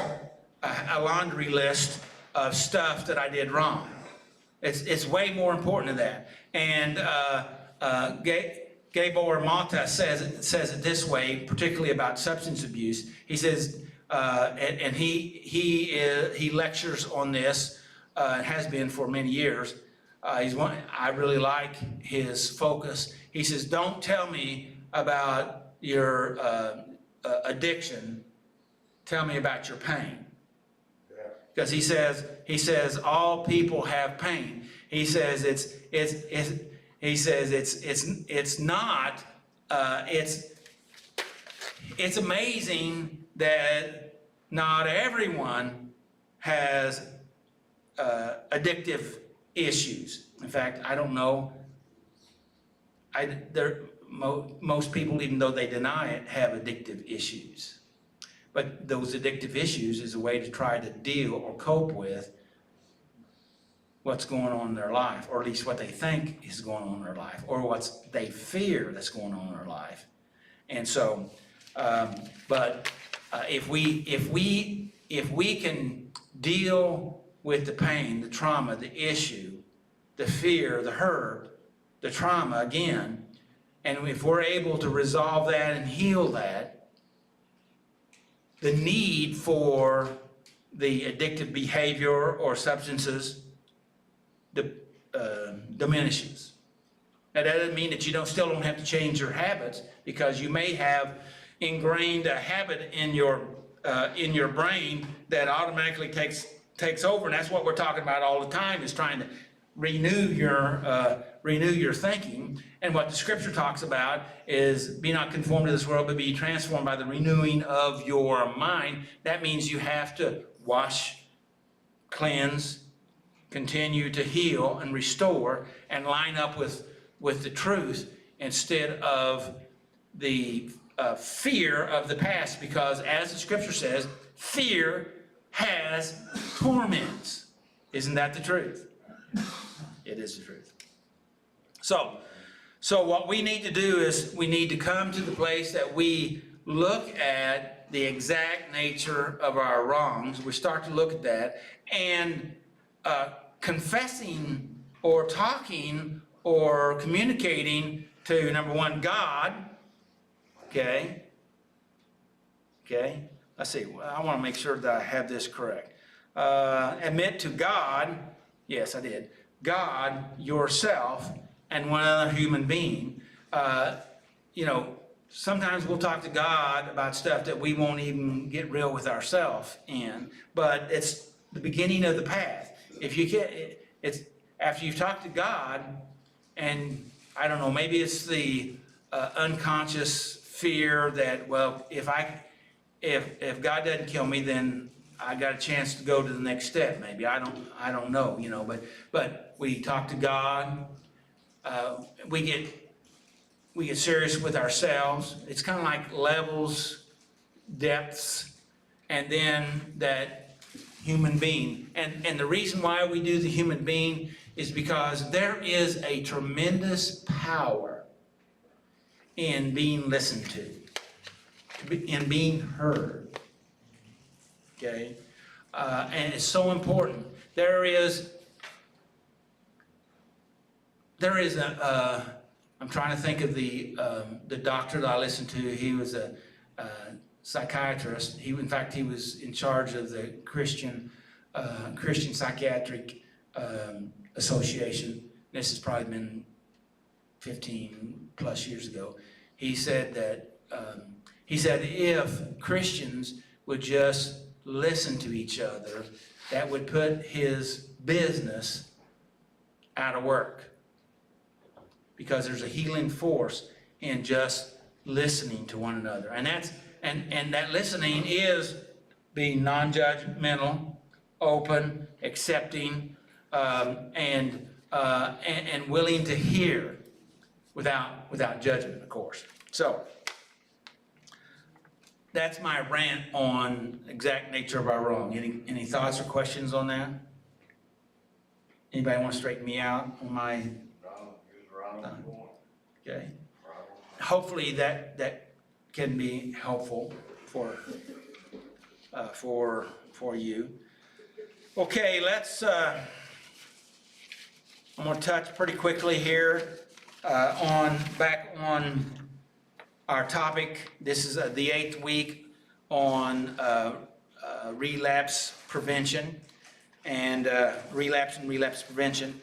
a laundry list of stuff that I did wrong. It's way more important than that. And Gabor Mata says it this way, particularly about substance abuse. He says, and he lectures on this, has been for many years. I really like his focus. He says, don't tell me about your addiction, tell me about your pain. Because he says all people have pain. He says it's amazing that not everyone has addictive issues. In fact, I don't know. Most people, even though they deny it, have addictive issues. But those addictive issues is a way to try to deal or cope with what's going on in their life, or at least what they think is going on in their life, or what they fear that's going on in their life. And so, if we can deal with the pain, the trauma, the issue, the fear, the hurt, the trauma again, and if we're able to resolve that and heal that, the need for the addictive behavior or substances diminishes. Now, that doesn't mean that you still don't have to change your habits, because you may have ingrained a habit in your brain that automatically takes over, and that's what we're talking about all the time, is trying to renew your thinking. And what the scripture talks about is, be not conformed to this world, but be transformed by the renewing of your mind. That means you have to wash, cleanse, continue to heal and restore and line up with the truth, instead of the fear of the past, because as the scripture says, fear has torments. Isn't that the truth? It is the truth. So what we need to do is we need to come to the place that we look at the exact nature of our wrongs. We start to look at that, and confessing or talking or communicating to, number one, God. Okay. Let's see. I want to make sure that I have this correct. Admit to God. Yes, I did. God, yourself, and one other human being. Sometimes we'll talk to God about stuff that we won't even get real with ourselves in, but it's the beginning of the path. If you get, it's after you've talked to God, and I don't know, maybe it's the unconscious fear that, well, if God doesn't kill me, then I got a chance to go to the next step. Maybe I don't know, but we talk to God. We get serious with ourselves. It's kind of like levels, depths, and then that human being. And the reason why we do the human being is because there is a tremendous power in being listened to, in being heard. Okay? And it's so important. There is I'm trying to think of the doctor that I listened to. He was a psychiatrist. He was in charge of the Christian Psychiatric Association. This has probably been 15 plus years ago. He said that if Christians would just listen to each other, that would put his business out of work. Because there's a healing force in just listening to one another. And that listening is being non-judgmental, open, accepting, and willing to hear without judgment, of course. So that's my rant on exact nature of our wrong. Any thoughts or questions on that? Anybody want to straighten me out on my? Okay. Hopefully that can be helpful for you. Okay, let's. I'm going to touch pretty quickly here back on our topic. This is the 8th week on relapse prevention and relapse prevention.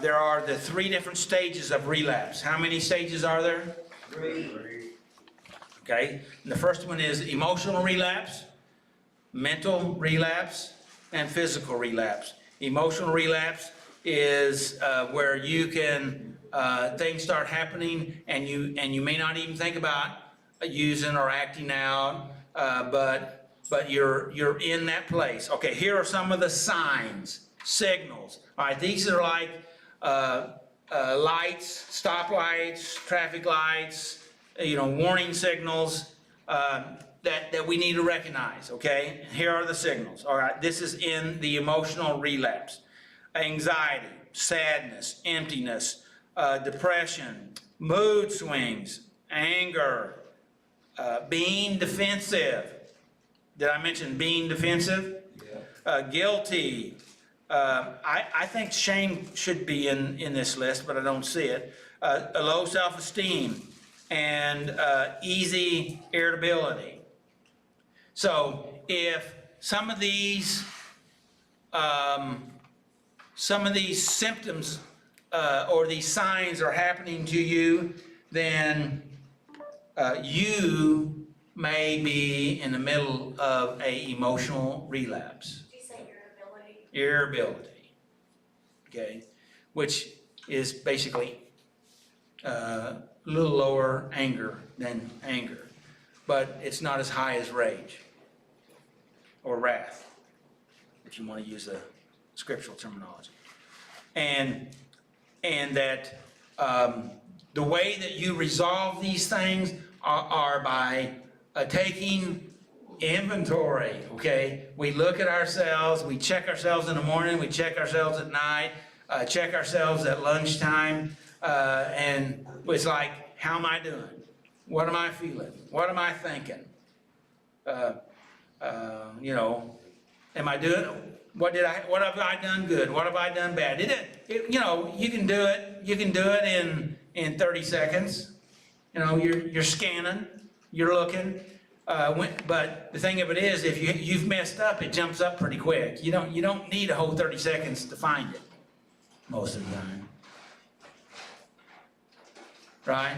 There are the 3 different stages of relapse. How many stages are there? 3. Okay. And the first one is emotional relapse, mental relapse, and physical relapse. Emotional relapse is where you can things start happening and you may not even think about using or acting out, but you're in that place. Okay, here are some of the signs, signals. All right, these are like lights, stoplights, traffic lights, warning signals that we need to recognize, okay? Here are the signals, all right? This is in the emotional relapse. Anxiety, sadness, emptiness, depression, mood swings, anger, being defensive. Did I mention being defensive? Yeah. Guilty. I think shame should be in this list, but I don't see it. A low self-esteem and easy irritability. So if some of these symptoms or these signs are happening to you, then you may be in the middle of a emotional relapse. Did you say irritability? Irritability, okay, which is basically a little lower anger than anger, but it's not as high as rage or wrath, if you want to use the scriptural terminology. And that the way that you resolve these things are by taking inventory, okay? We look at ourselves, we check ourselves in the morning, we check ourselves at night, check ourselves at lunchtime, and it's like, how am I doing? What am I feeling? What am I thinking? Am I doing, what have I done good? What have I done bad? You can do it in 30 seconds. You're scanning, you're looking, but the thing of it is, if you've messed up, it jumps up pretty quick. You don't need a whole 30 seconds to find it, most of the time. Right?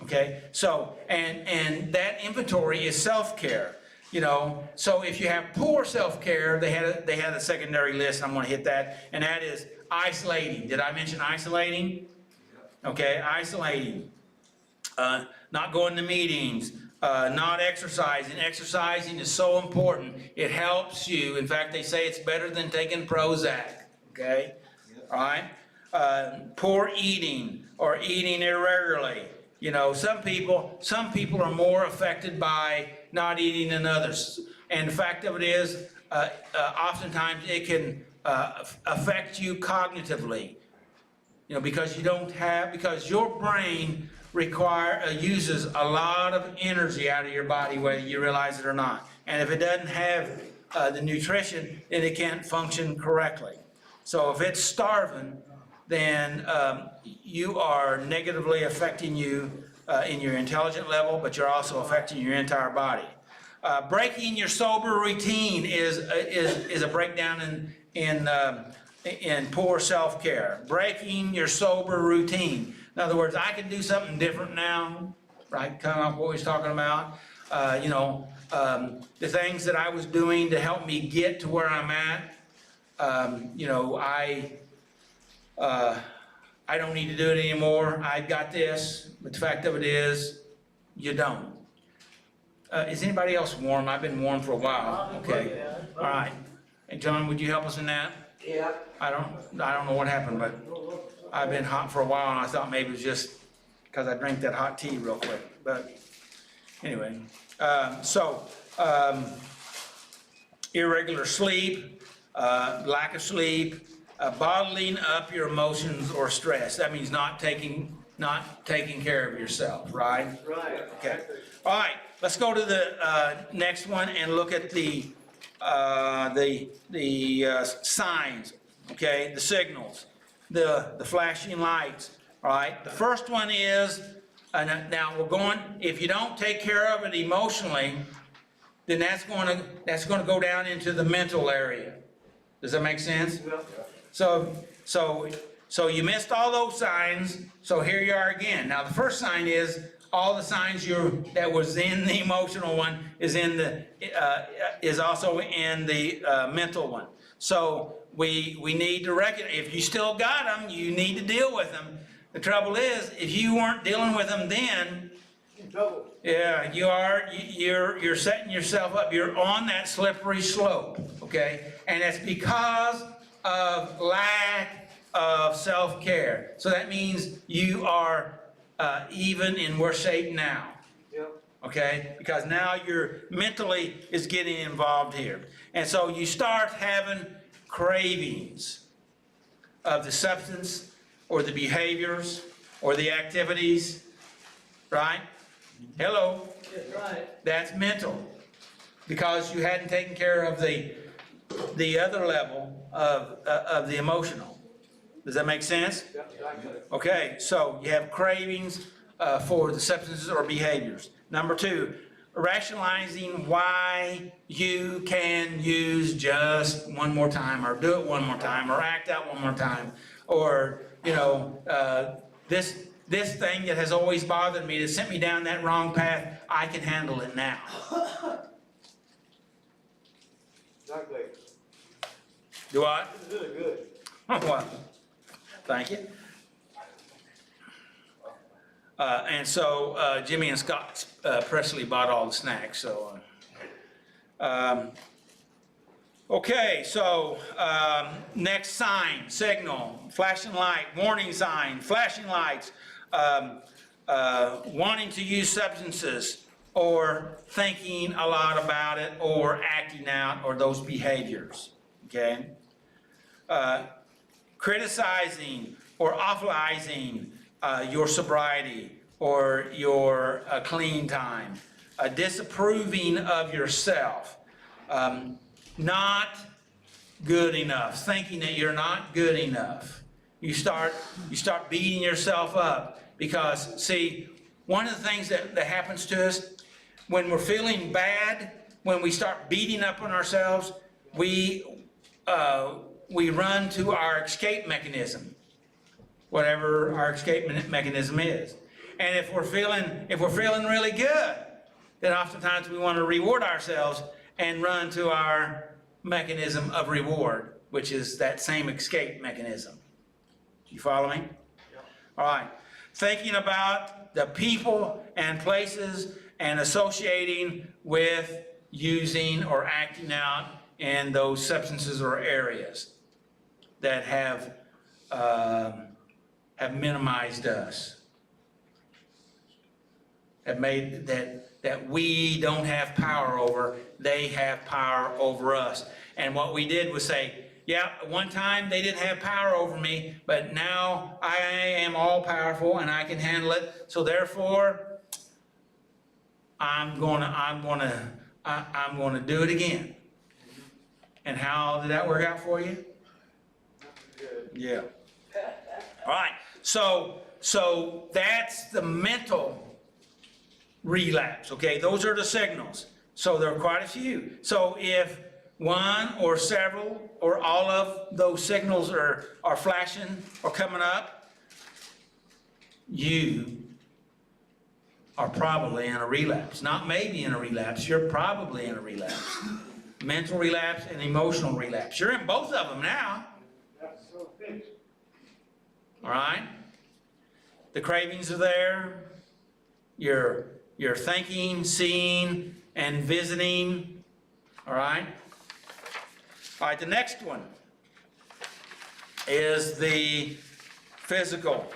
Okay, so, and that inventory is self-care, so if you have poor self-care, they had a secondary list, I'm gonna hit that, and that is isolating. Did I mention isolating? Okay, isolating. Not going to meetings, not exercising. Exercising is so important. It helps you. In fact, they say it's better than taking Prozac, okay? All right? Poor eating or eating irregularly. Some people are more affected by not eating than others. And the fact of it is, oftentimes it can affect you cognitively. Because because your brain uses a lot of energy out of your body, whether you realize it or not. And if it doesn't have the nutrition, then it can't function correctly. So if it's starving, then you are negatively affecting you in your intelligent level, but you're also affecting your entire body. Breaking your sober routine is a breakdown in poor self-care. Breaking your sober routine. In other words, I can do something different now, right? Kind of what we was talking about. The things that I was doing to help me get to where I'm at. I don't need to do it anymore. I've got this. But the fact of it is, you don't. Is anybody else warm? I've been warm for a while. Okay. All right. Hey, John, would you help us in that? Yeah. I don't know what happened, but I've been hot for a while, and I thought maybe it was just because I drank that hot tea real quick. But anyway, irregular sleep, lack of sleep, bottling up your emotions or stress. That means not taking care of yourself, right? Right. Okay. All right. Let's go to the next one and look at the signs. Okay, the signals, the flashing lights. All right. The first one is now we're going. If you don't take care of it emotionally, then that's going to go down into the mental area. Does that make sense? So you missed all those signs. So here you are again. Now the first sign is all the signs that was in the emotional one is also in the mental one. So we need to recognize, if you still got them, you need to deal with them. The trouble is, if you weren't dealing with them then, trouble. Yeah, you are, you're setting yourself up, you're on that slippery slope, okay? And it's because of lack of self-care. So that means you are even in worse shape now, Yep. okay? Because now you're mentally is getting involved here. And so you start having cravings of the substance or the behaviors or the activities, right? Hello? That's right. That's mental, because you hadn't taken care of the other level of the emotional. Does that make sense? Yep, exactly. Okay, so you have cravings for the substances or behaviors. Number two, rationalizing why you can use just one more time, or do it one more time, or act out one more time, or, this thing that has always bothered me, that sent me down that wrong path, I can handle it now. Exactly. Do I? This is really good. Well, thank you. And so Jimmy and Scott Presley bought all the snacks, so. Okay, so next sign, signal, flashing light, warning sign, flashing lights, wanting to use substances, or thinking a lot about it, or acting out, or those behaviors, okay? Criticizing or awfulizing your sobriety or your clean time, disapproving of yourself, not good enough, thinking that you're not good enough. You start beating yourself up because, see, one of the things that happens to us when we're feeling bad, when we start beating up on ourselves, we run to our escape mechanism, whatever our escape mechanism is. And if we're feeling really good, then oftentimes we want to reward ourselves and run to our mechanism of reward, which is that same escape mechanism. You follow me? All right. Thinking about the people and places and associating with using or acting out in those substances or areas that have minimized us, have made that we don't have power over, they have power over us. And what we did was say, yeah, one time they didn't have power over me, but now I am all powerful and I can handle it. So therefore, I'm gonna do it again. And how did that work out for you? Good. Yeah. All right. So that's the mental relapse. Okay, those are the signals. So there are quite a few. So if one or several or all of those signals are flashing or coming up, you are probably in a relapse. Not maybe in a relapse, you're probably in a relapse. Mental relapse and emotional relapse. You're in both of them now. That's so fixed. All right? The cravings are there. You're thinking, seeing, and visiting. All right? All right, the next one is the physical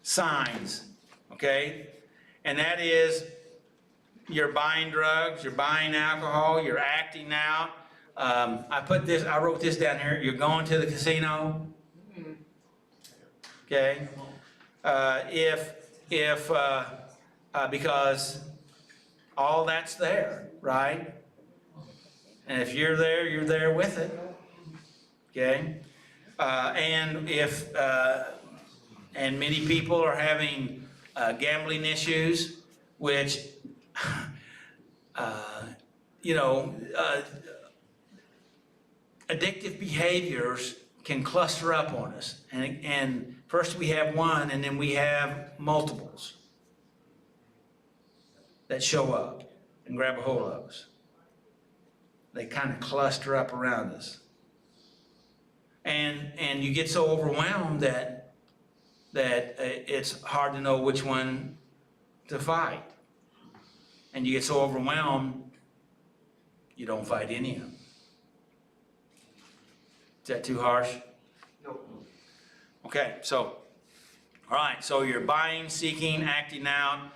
signs, okay? And that is you're buying drugs, you're buying alcohol, you're acting out. I wrote this down here. You're going to the casino. Okay? Because all that's there, right? And if you're there with it. Okay? And many people are having gambling issues, which, addictive behaviors can cluster up on us. And first we have one, and then we have multiples that show up and grab a hold of us. They kind of cluster up around us. And you get so overwhelmed that it's hard to know which one to fight. And you get so overwhelmed, you don't fight any of them. Is that too harsh? No. Okay, so, all right, so you're buying, seeking, acting out,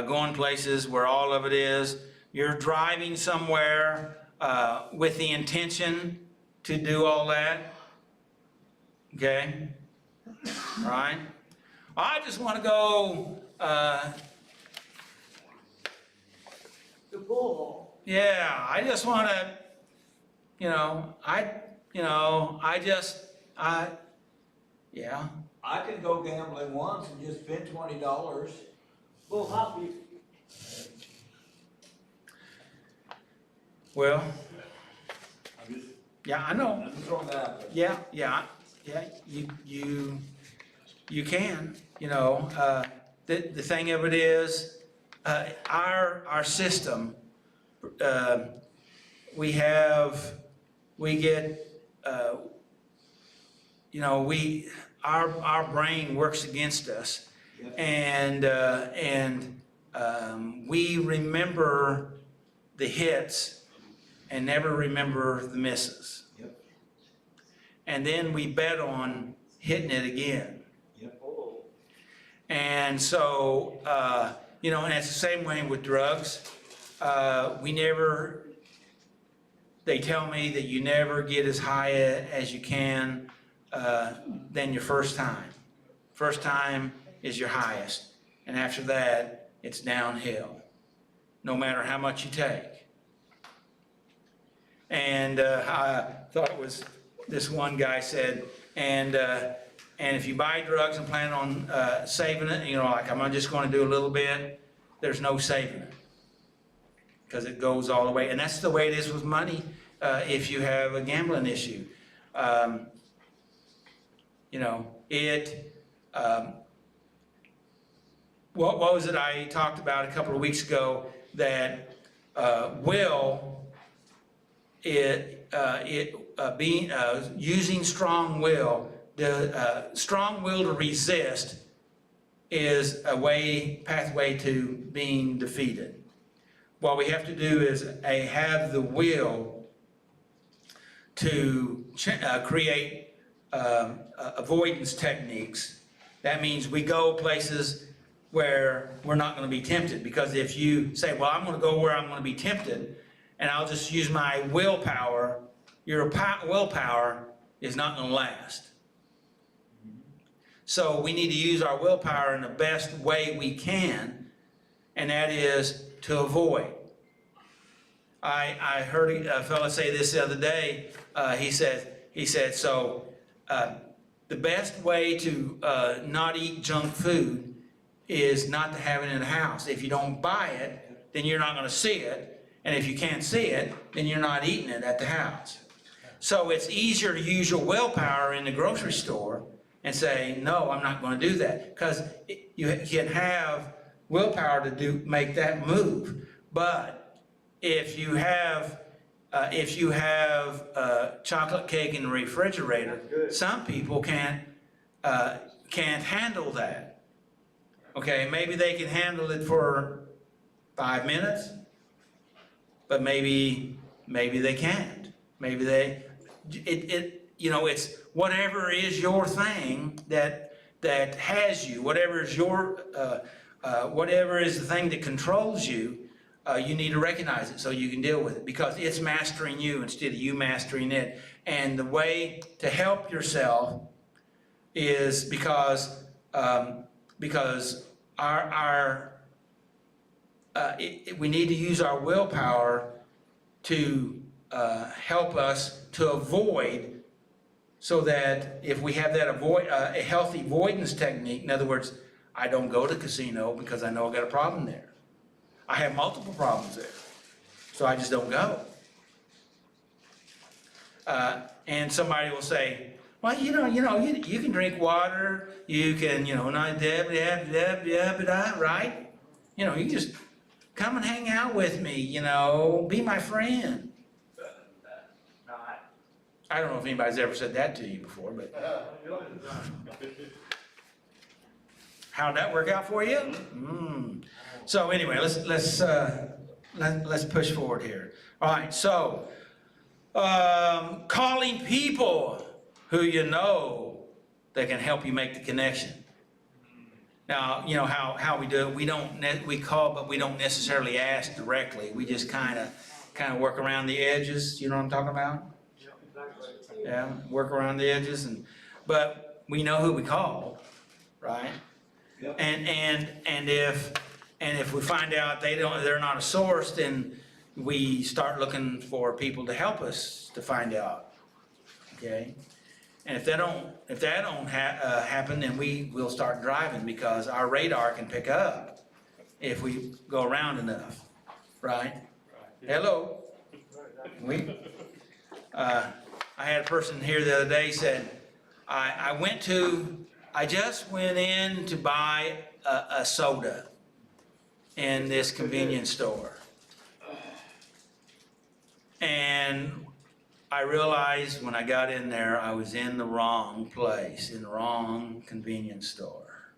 going places where all of it is. You're driving somewhere with the intention to do all that. Okay? All right? I just want to go, The ball. yeah, I just want to, yeah. I can go gambling once and just spend $20. Bull hoppy. Well, I'm just, yeah, I know. I'm just throwing that out there. Yeah, you can, the thing of it is, our system, our brain works against us. Yep. And we remember the hits and never remember the misses. Yep. And then we bet on hitting it again. Yep. And so, and it's the same way with drugs. They tell me that you never get as high as you can than your first time. First time is your highest. And after that, it's downhill, no matter how much you take. And I thought it was, this one guy said, and if you buy drugs and plan on saving it, like I'm just going to do a little bit, there's no saving it. Because it goes all the way. And that's the way it is with money if you have a gambling issue. What was it I talked about a couple of weeks ago, that using strong will, the strong will to resist is a pathway to being defeated. What we have to do is have the will to create avoidance techniques. That means we go places where we're not going to be tempted. Because if you say, well, I'm going to go where I'm going to be tempted, and I'll just use my willpower, your willpower is not going to last. So we need to use our willpower in the best way we can, and that is to avoid. I heard a fellow say this the other day. He said, so the best way to not eat junk food is not to have it in the house. If you don't buy it, then you're not going to see it. And if you can't see it, then you're not eating it at the house. So it's easier to use your willpower in the grocery store and say, no, I'm not going to do that. Because you can have willpower to make that move. But if you have chocolate cake in the refrigerator, some people can't handle that. Okay, maybe they can handle it for 5 minutes, but maybe they can't. Maybe it's whatever is your thing that has you, whatever is the thing that controls you, you need to recognize it so you can deal with it, because it's mastering you instead of you mastering it. And the way to help yourself is because we need to use our willpower to help us to avoid, so that if we have that a healthy avoidance technique, in other words, I don't go to casino because I know I got a problem there. I have multiple problems there, so I just don't go. And somebody will say, well, you can drink water, you can, not right? You can just come and hang out with me, be my friend. I don't know if anybody's ever said that to you before, but How'd that work out for you? So anyway, let's push forward here. All right, so calling people who you know that can help you make the connection. Now, you know how we do it. We call, but we don't necessarily ask directly. We just kind of work around the edges. You know what I'm talking about? Yeah, work around the edges, but we know who we call, right? Yep. And if we find out they're not a source, then we start looking for people to help us to find out. Okay, and if that don't happen, then we will start driving, because our radar can pick up if we go around enough, right? Hello. I had a person here the other day said, I just went in to buy a soda in this convenience store. And I realized when I got in there, I was in the wrong place, in the wrong convenience store.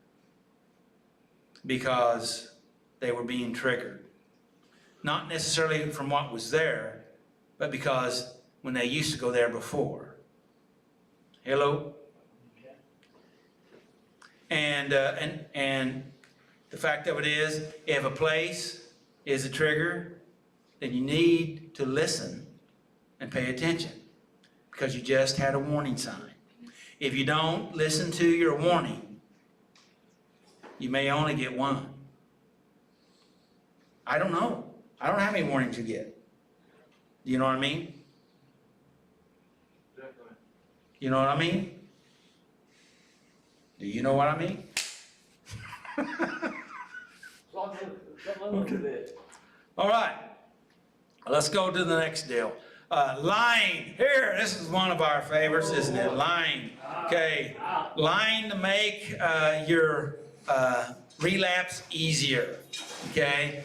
Because they were being triggered. Not necessarily from what was there, but because when they used to go there before. Hello? And the fact of it is, if a place is a trigger, then you need to listen and pay attention, because you just had a warning sign. If you don't listen to your warning, you may only get one. I don't know. I don't know how many warnings you get. Do you know what I mean? You know what I mean? Do you know what I mean? All right. Let's go to the next deal. Lying. Here, this is one of our favorites, isn't it? Lying. Okay. Lying to make your relapse easier. Okay.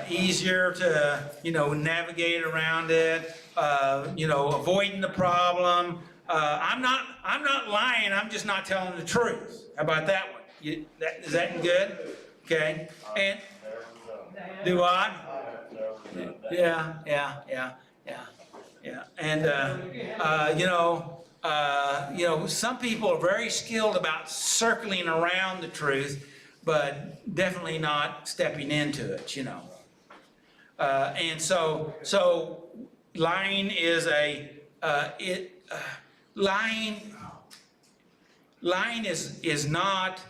Easier to, navigate around it. Avoiding the problem. I'm not lying. I'm just not telling the truth. How about that one? Is that good? Okay. And do I? Yeah. And some people are very skilled about circling around the truth, but definitely not stepping into it. And so lying is lying is not,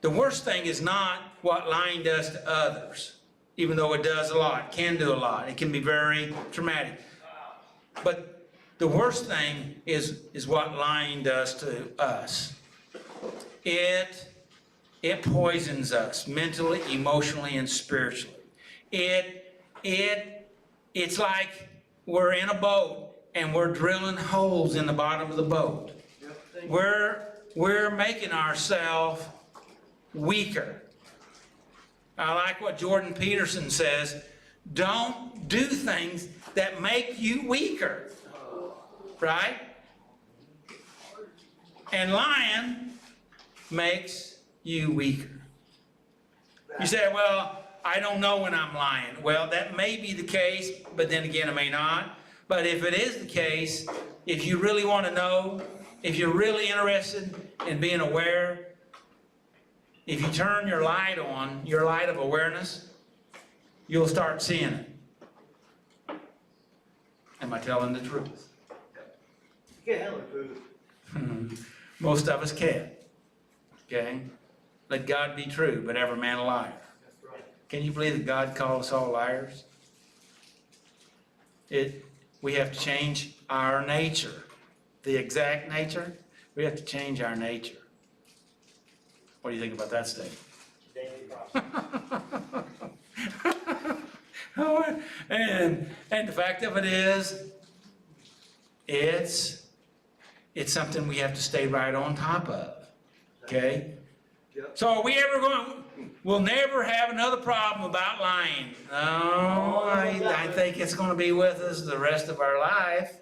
the worst thing is not what lying does to others, even though it does a lot, can do a lot. It can be very traumatic. But the worst thing is what lying does to us. It poisons us mentally, emotionally, and spiritually. It's like we're in a boat and we're drilling holes in the bottom of the boat. We're making ourselves weaker. I like what Jordan Peterson says, don't do things that make you weaker, right? And lying makes you weaker. You say, well, I don't know when I'm lying. Well, that may be the case, but then again, it may not. But if it is the case, if you really want to know, if you're really interested in being aware, if you turn your light on, your light of awareness, you'll start seeing it. Am I telling the truth? You can't handle the truth. Most of us can't. Okay? Let God be true, but every man a liar. That's right. Can you believe that God called us all liars? We have to change our nature. The exact nature, we have to change our nature. What do you think about that statement? And the fact of it is, it's something we have to stay right on top of. Okay? So are we ever we'll never have another problem about lying. No, I think it's going to be with us the rest of our life.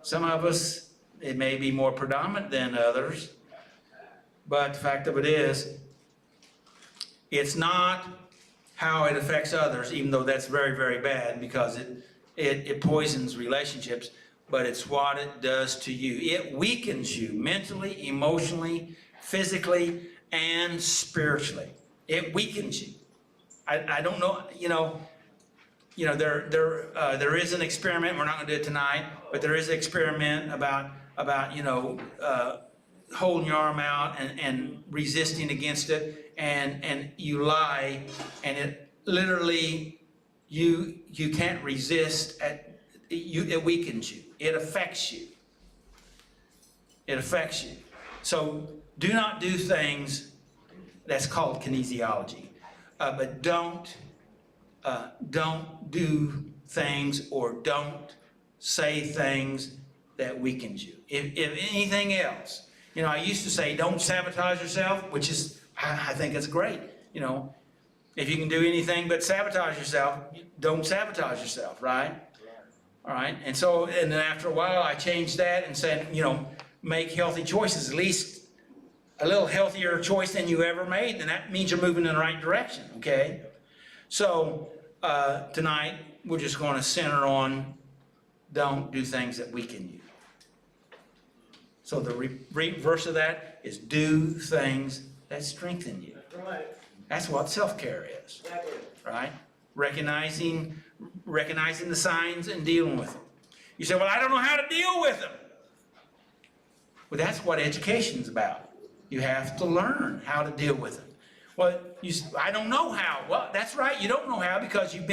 Some of us, it may be more predominant than others, But the fact of it is, it's not how it affects others, even though that's very, very bad because it poisons relationships, but it's what it does to you. It weakens you mentally, emotionally, physically, and spiritually. It weakens you. I don't know, there is an experiment, we're not gonna do it tonight, but there is an experiment about holding your arm out and resisting against it, and you lie, and it literally, you can't resist, it weakens you, it affects you. It affects you. So do not do things, that's called kinesiology, but don't do things or don't say things that weakens you. If anything else, I used to say don't sabotage yourself, which is, I think it's great. If you can do anything but sabotage yourself, don't sabotage yourself, right? All right, and then after a while I changed that and said, make healthy choices, at least a little healthier choice than you ever made, and that means you're moving in the right direction, okay? So tonight, we're just going to center on don't do things that weaken you. So the reverse of that is do things that strengthen you. That's right. That's what self-care is, Exactly. right? Recognizing the signs and dealing with them. You say, well, I don't know how to deal with them. Well, that's what education's about. You have to learn how to deal with them. Well, I don't know how. Well, that's right, you don't know how because you've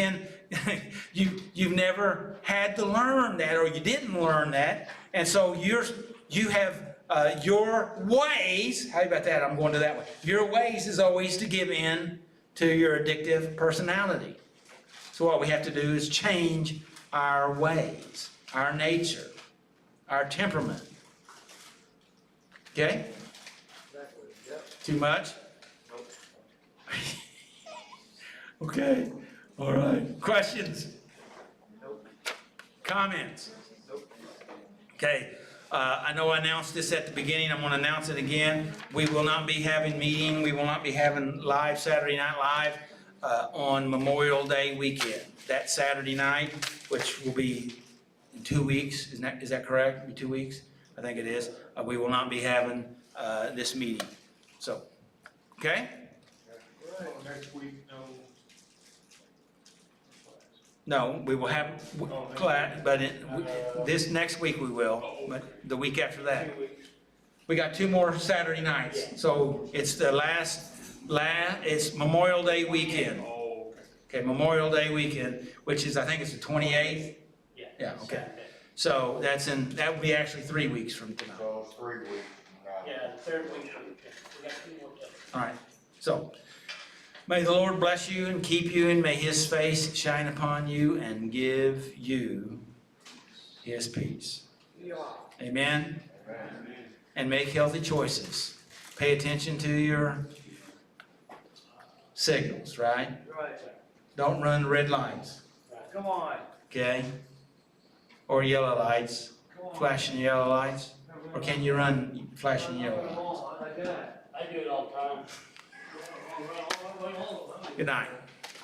you've never had to learn that, or you didn't learn that, and so you have your ways. How about that? I'm going to that one. Your ways is always to give in to your addictive personality. So what we have to do is change our ways, our nature, our temperament. Okay? Exactly, yep. Too much? Okay, all right. Questions? Nope. Comments? Nope. Okay, I know I announced this at the beginning, I'm gonna announce it again. We will not be having meeting, we will not be having live, Saturday Night Live, on Memorial Day weekend. That Saturday night, which will be in 2 weeks, is that correct? It'll be 2 weeks? I think it is. We will not be having, this meeting, so, okay? Next week, no. No, we will have class, but this next week we will, but the week after that. 2 weeks. We got 2 more Saturday nights, so it's the it's Memorial Day weekend. Oh, okay. Okay, Memorial Day weekend, which is, I think it's the 28th. Yeah, okay. So that would be actually 3 weeks from tonight. So 3 weeks from now. Yeah, the third week, we got 2 more days. All right, so may the Lord bless you and keep you, and may His face shine upon you and give you His peace. Yeah. Amen? Amen. And make healthy choices. Pay attention to your signals, right? Right. Don't run red lights, Come on. okay? Or yellow lights, Come on. flashing yellow lights. Or can you run flashing yellow Come lights? on, like that. I do it all the time. Good night.